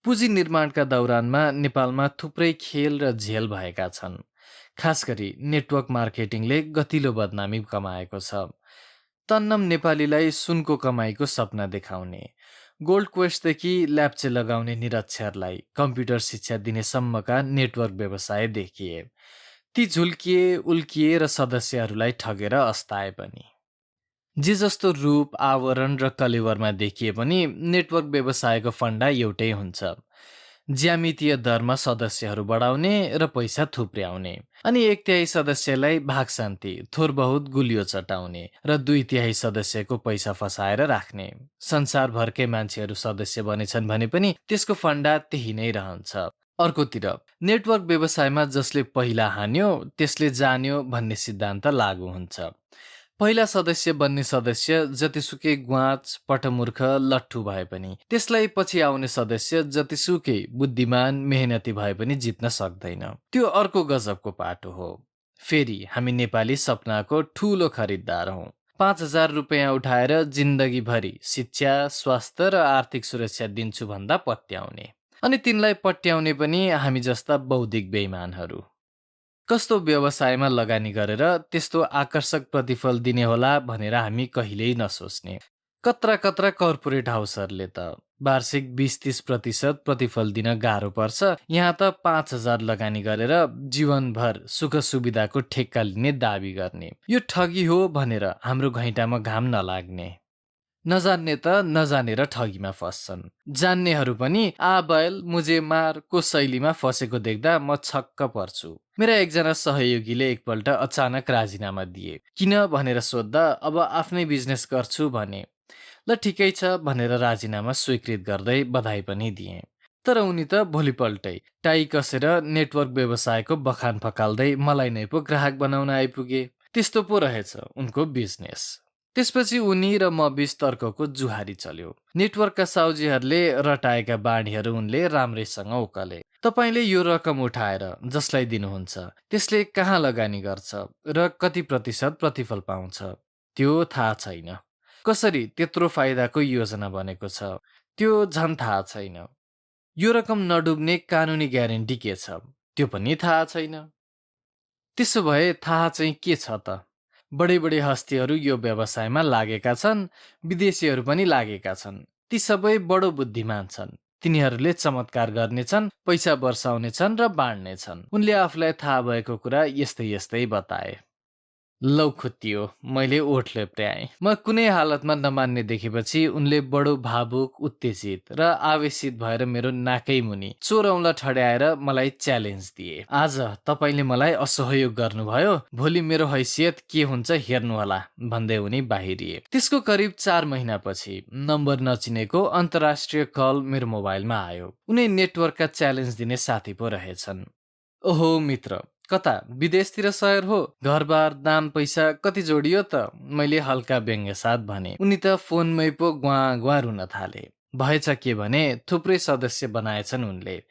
पुँजी निर्माणका दौरानमा नेपालमा थुप्रै खेल र झेल भएका छन्। खास गरी नेटवर्क मार्केटिङले गतिलो बदनामी कमाएको छ। तन्नम नेपालीलाई सुनको कमाईको सपना देखाउने, गोल्ड क्वेस्टदेखि ल्याप्चे लगाउने निरक्षरलाई कम्प्युटर शिक्षा दिनेसम्मका नेटवर्क व्यवसाय देखिए। ती झुल्किए, उल्किए र सदस्यहरूलाई ठगेर अस्ताए पनि। जे जस्तो रूप, आवरण र कलेवरमा देखिए पनि नेटवर्क व्यवसायको फन्डा एउटै हुन्छ। ज्यामितीय दरमा सदस्यहरू बढाउने र पैसा थुप्र्याउने, अनि 1/3 सदस्यलाई भागशान्ति, थोर बहुत गुलियो चटाउने र 2/3 सदस्यको पैसा फसाएर राख्ने। संसारभरकै मान्छेहरू सदस्य बनेछन् भने पनि त्यसको फन्डा त्यही नै रहन्छ। अर्कोतिर नेटवर्क व्यवसायमा जसले पहिला हान्यो त्यसले जान्यो भन्ने सिद्धान्त लागू हुन्छ। पहिला सदस्य बन्ने सदस्य जतिसुकै ग्वाच पटमूर्ख लट्ठु भए पनि त्यसलाई पछि आउने सदस्य जतिसुकै बुद्धिमान मेहनती भए पनि जित्न सक्दैन। त्यो अर्को गजबको पाटो हो। फेरि हामी नेपाली सपनाको ठूलो खरिददार हौँ। 5,000 रुपियाँ उठाएर जिन्दगीभरि शिक्षा स्वास्थ्य र आर्थिक सुरक्षा दिन्छु भन्दा पत्याउने, अनि तिनलाई पट्याउने पनि हामी जस्ता बौद्धिक बेइमानहरू। कस्तो व्यवसायमा लगानी गरेर त्यस्तो आकर्षक प्रतिफल दिने होला भनेर हामी कहिल्यै नसोच्ने। कत्रा कत्रा कर्पोरेट हाउसहरूले त वार्षिक 20-30% प्रतिफल दिन गाह्रो पर्छ, यहाँ त 5,000 लगानी गरेर जीवनभर सुख सुविधाको ठेक्का लिने दाबी गर्ने। यो ठगी हो भनेर हाम्रो घैँटामा घाम नलाग्ने। नजान्ने त नजानेर ठगीमा फस्छन्, जान्नेहरू पनि आ बैल मुझे मार को शैलीमा फसेको देख्दा म छक्क पर्छु। मेरा एकजना सहयोगीले एकपल्ट अचानक राजीनामा दिए। किन भनेर सोद्धा अब आफ्नै बिजनेस गर्छु भने। ल ठिकै छ भनेर राजीनामा स्वीकृत गर्दै बधाई पनि दिए। तर उनी त भोलिपल्टै टाई कसेर नेटवर्क व्यवसायको बखान फकाल्दै मलाई नै पो ग्राहक बनाउन आइपुगे। त्यस्तो पो रहेछ उनको बिजनेस। त्यसपछि उनी र म बीच तर्कको जुहारी चल्यो। नेटवर्कका साउजीहरूले रटाएका बाणीहरू उनले राम्रैसँग उकले। तपाईँले यो रकम उठाएर जसलाई दिनुहुन्छ त्यसले कहाँ लगानी गर्छ र कति प्रतिशत प्रतिफल पाउँछ त्यो थाहा छैन। कसरी त्यत्रो फाइदाको योजना बनेको छ त्यो झन् थाहा छैन। यो रकम नडुब्ने कानुनी ग्यारेन्टी के छ त्यो पनि थाहा छैन। त्यसो भए थाहा चाहिँ के छ त? बडे हस्तीहरू यो व्यवसायमा लागेका छन्, विदेशीहरू पनि लागेका छन्। ती सबै बडो बुद्धिमान छन्। तिनीहरूले चमत्कार गर्नेछन्, पैसा वर्षाउनेछन् र बाँड्नेछन्। उनले आफूलाई थाहा भएको कुरा यस्तै यस्तै बताए। लौ खुत्तियो, मैले ओठ लेप्ट्याएँ। म कुनै हालतमा नमान्ने देखेपछि उनले बडो भावुक उत्तेजित र आवेशित भएर मेरो नाकै मुनि चोरौँला ठड्याएर मलाई च्यालेन्ज दिए। आज तपाईँले मलाई असहयोग गर्नुभयो, भोलि मेरो हैसियत के हुन्छ हेर्नुहोला भन्दै उनी बाहिरिए। त्यसको करिब 4 महिनापछि नम्बर नचिनेको अन्तर्राष्ट्रिय कल मेरो मोबाइलमा आयो। उनी नेटवर्कका च्यालेन्ज दिने साथी पो रहेछन्। ओहो मित्र, कता विदेशतिर सयर हो? घरबार दाम पैसा कति जोडियो त? मैले हल्का व्यङ्ग्यसाथ भने। उनी त फोनमै पो ग्वा ग्वा रुन थाले। भएछ के भने थुप्रै सदस्य बनाएछन् उनले।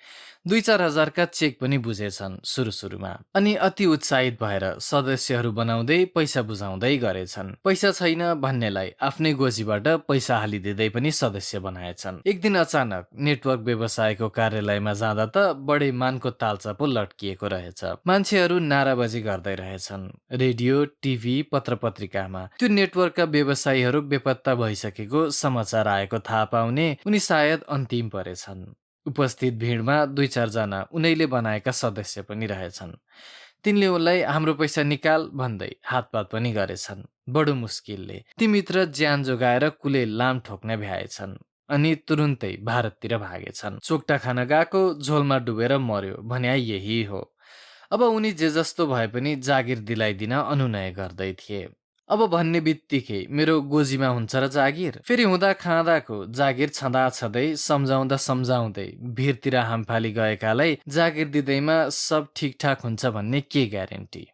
2-4 हजारका चेक पनि बुझेछन् सुरुमा, अनि अति उत्साहित भएर सदस्यहरू बनाउँदै पैसा बुझाउँदै गरेछन्। पैसा छैन भन्नेलाई आफ्नै गोजीबाट पैसा हालिदिँदै पनि सदस्य बनाएछन्। एक दिन अचानक नेटवर्क व्यवसायको कार्यालयमा जाँदा त बडे मानको तालचा पो लट्किएको रहेछ। मान्छेहरू नाराबाजी गर्दै रहेछन्। रेडियो टिभी पत्र पत्रिकामा त्यो नेटवर्कका व्यवसायीहरू बेपत्ता भइसकेको समाचार आएको थाहा पाउने उनी सायद अन्तिम परेछन्। उपस्थित भिडमा 2-4 जना उनैले बनाएका सदस्य पनि रहेछन्। तिनले उनलाई हाम्रो पैसा निकाल भन्दै हातपात पनि गरेछन्। बडो मुस्किलले ती मित्र ज्यान जोगाएर कुले लाम ठोक्न भ्याएछन्, अनि तुरुन्तै भारततिर भागेछन्। चोक्टा खान गएको झोलमा डुबेर मर्यो भन्या यही हो। अब उनी जे जस्तो भए पनि जागिर दिलाइदिन अनुनय गर्दै थिए। अब भन्ने बित्तिकै मेरो गोजीमा हुन्छ र जागिर? फेरि हुँदा खाँदाको जागिर छँदै सम्झाउँदै भिरतिर हामफाली गएकालाई जागिर दिँदैमा सब ठिकठाक हुन्छ भन्ने के ग्यारेन्टी?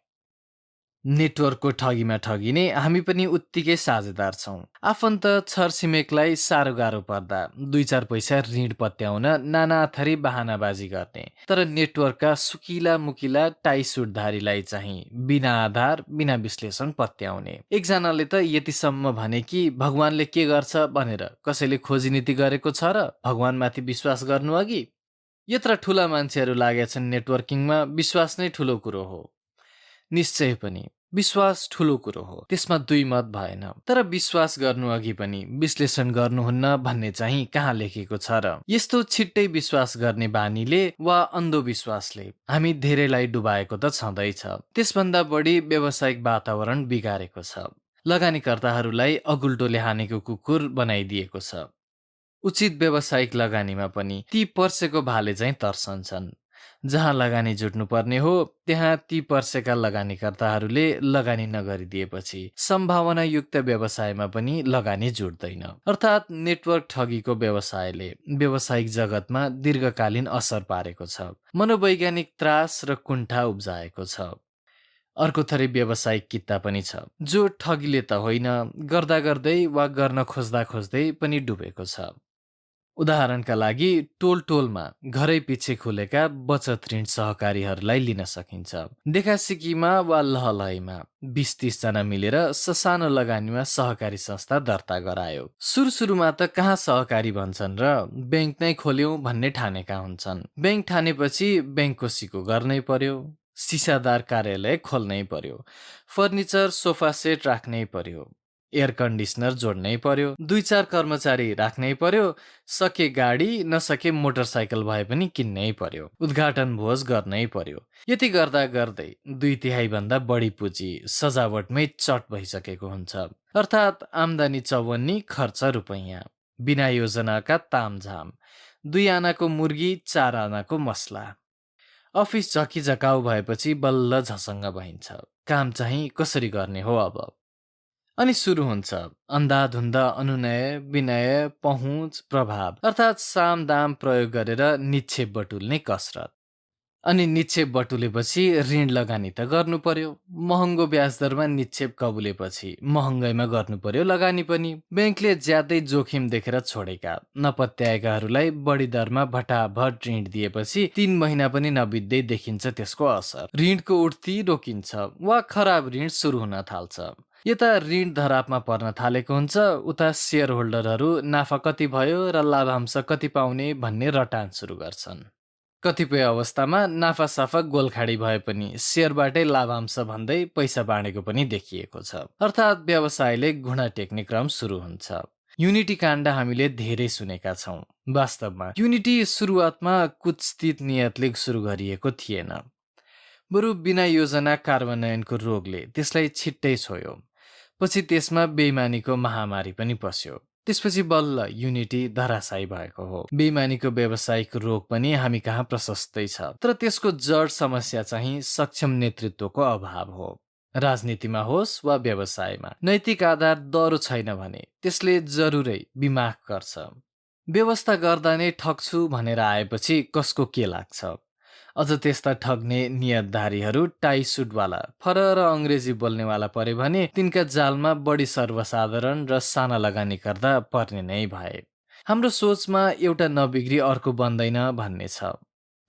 नेटवर्कको ठगीमा ठगिने हामी पनि उत्तिकै साझेदार छौँ। आफन्त छरछिमेकलाई साह्रो गाह्रो पर्दा 2-4 पैसा ऋण पत्याउन नाना थरी बहानाबाजी गर्ने। तर नेटवर्कका सुकिला मुकिला टाई सुटधारीलाई चाहिँ बिना आधार बिना विश्लेषण पत्याउने। एकजनाले त यतिसम्म भने कि भगवानले के गर्छ भनेर कसैले खोजी नीति गरेको छ र भगवानमाथि विश्वास गर्नु अघि? यत्र ठुला मान्छेहरू लागेछन् नेटवर्किङमा, विश्वास नै ठुलो कुरो हो। निश्चय पनि विश्वास ठुलो कुरो हो, त्यसमा दुई मत भएन। तर विश्वास गर्नु अघि पनि विश्लेषण गर्नुहुन्न भन्ने चाहिँ कहाँ लेखेको छ र? यस्तो छिट्टै विश्वास गर्ने बानीले वा अन्धविश्वासले हामी धेरैलाई डुबाएको त छँदैछ, त्यसभन्दा बढी व्यावसायिक वातावरण बिगारेको छ। लगानीकर्ताहरूलाई अगुल्टोले हानेको कुकुर बनाइदिएको छ। उचित व्यावसायिक लगानीमा पनि ती पर्सेको भाले चाहिँ तर्सन्छन्। जहाँ लगानी जुट्नु पर्ने हो त्यहाँ ती पर्सेका लगानीकर्ताहरूले लगानी नगरिदिएपछि सम्भावनायुक्त व्यवसायमा पनि लगानी जुट्दैन। अर्थात् नेटवर्क ठगीको व्यवसायले व्यावसायिक जगतमा दीर्घकालीन असर पारेको छ, मनोवैज्ञानिक त्रास र कुण्ठा उब्जाएको छ। अर्को थरी व्यावसायिक कित्ता पनि छ, जो ठगीले त होइन, गर्दा गर्दै वा गर्न खोज्दा खोज्दै पनि डुबेको छ। उदाहरणका लागि टोल टोलमा घरै पछि खुलेका बचत ऋण सहकारीहरूलाई लिन सकिन्छ। देखासिकीमा वा लहलहीमा 20-30 जना मिलेर ससानो लगानीमा सहकारी संस्था दर्ता गरायो। सुरुमा त कहाँ सहकारी भन्छन् र ब्याङ्क नै खोल्यौं भन्ने ठानेका हुन्छन्। ब्याङ्क ठानेपछि ब्याङ्कको सिको गर्नै पर्यो, सिसादार कार्यालय खोल्नै पर्यो, फर्निचर सोफा सेट राख्नै पर्यो, एयर कन्डिसनर जोड्नै पर्यो, 2-4 कर्मचारी राख्नै पर्यो, सके गाडी नसके मोटरसाइकल भए पनि किन्नै पर्यो, उद्घाटन भोज गर्नै पर्यो। यति गर्दा गर्दै 2/3 भन्दा बढी पुँजी सजावटमै चट भइसकेको हुन्छ। अर्थात् आम्दानी 54, खर्च रुपैयाँ, बिना योजनाका तामझाम, 2 आनाको मुर्गी 4 आनाको मसला। अफिस झकिझकाउ भएपछि बल्ल झसङ्ग भइन्छ। काम चाहिँ कसरी गर्ने हो अब? अनि सुरु हुन्छ अन्धाधुन्ध अनुनय, विनय, पहुँच, प्रभाव, अर्थात् साम दाम प्रयोग गरेर निक्षेप बटुल्ने कसरत। अनि निक्षेप बटुलेपछि ऋण लगानी त गर्नु पर्यो। महँगो ब्याज दरमा निक्षेप कबुलेपछि महँगैमा गर्नु पर्यो लगानी पनि। ब्याङ्कले ज्यादै जोखिम देखेर छोडेका नपत्याएकाहरूलाई बढी दरमा भटाभट ऋण दिएपछि 3 महिना पनि नबित्दै देखिन्छ त्यसको असर। ऋणको उठ्ती रोकिन्छ वा खराब ऋण सुरु हुन थाल्छ। यता ऋण धरापमा पर्न थालेको हुन्छ, उता सेयर होल्डरहरू नाफा कति भयो र लाभांश कति पाउने भन्ने रटान सुरु गर्छन्। कतिपय अवस्थामा नाफा साफा गोलखाडी भए पनि सेयरबाटै लाभांश भन्दै पैसा बाँडेको पनि देखिएको छ। अर्थात् व्यवसायले घुँडा टेक्ने क्रम सुरु हुन्छ। युनिटी काण्ड हामीले धेरै सुनेका छौँ। वास्तवमा युनिटी सुरुवातमा कुत्सित नियतले सुरु गरिएको थिएन, बरु बिना योजना कार्यान्वयनको रोगले त्यसलाई छिट्टै छोयो। पछि त्यसमा बेइमानीको महामारी पनि पस्यो। त्यसपछि बल्ल युनिटी धराशायी भएको हो। बेइमानीको व्यावसायिक रोग पनि हामी कहाँ प्रशस्तै छ, तर त्यसको जड समस्या चाहिँ सक्षम नेतृत्वको अभाव हो। राजनीतिमा होस् वा व्यवसायमा नैतिक आधार दह्रो छैन भने त्यसले जरुरै बिमाख गर्छ। व्यवस्था गर्दा नै ठग्छु भनेर आएपछि कसको के लाग्छ? अझ त्यस्ता ठग्ने नियतधारीहरू टाई सुटवाला फरर अङ्ग्रेजी बोल्नेवाला परे भने तिनका जालमा बढी सर्वसाधारण र साना लगानी गर्दा पर्ने नै भए। हाम्रो सोचमा एउटा नबिग्री अर्को बन्दैन भन्ने छ।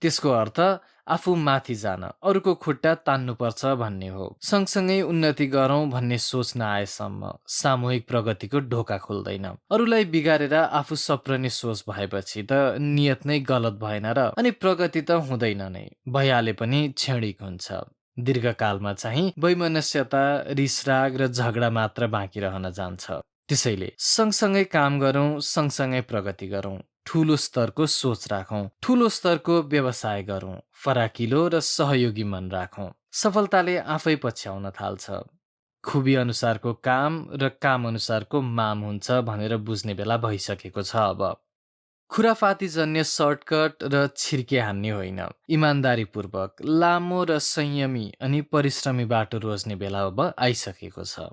त्यसको अर्थ आफू माथि जान, अरूको खुट्टा तान्नुपर्छ भन्ने हो। सँगसँगै उन्नति गरौँ भन्ने सोच नआएसम्म सामूहिक प्रगतिको ढोका खुल्दैन। अरूलाई बिगारेर आफू सप्रने सोच भएपछि त नियत नै गलत भएन र? अनि प्रगति त हुँदैन नै, भइहाले पनि क्षणिक हुन्छ। दीर्घकालमा चाहिँ वैमनस्यता, रिसराग र झगडा मात्र बाँकी रहन जान्छ। त्यसैले सँगसँगै काम गरौँ, सँगसँगै प्रगति गरौँ, ठुलो स्तरको सोच राखौँ, ठुलो स्तरको व्यवसाय गरौँ, फराकिलो र सहयोगी मन राखौँ। सफलताले आफै पछ्याउन थाल्छ। खुबी अनुसारको काम र काम अनुसारको माम हुन्छ भनेर बुझ्ने बेला भइसकेको छ अब। खुराफातीजन्य सर्टकट र छिर्के हान्ने होइन, इमान्दारीपूर्वक लामो र संयमी अनि परिश्रमी बाटो रोज्ने बेला अब आइसकेको छ।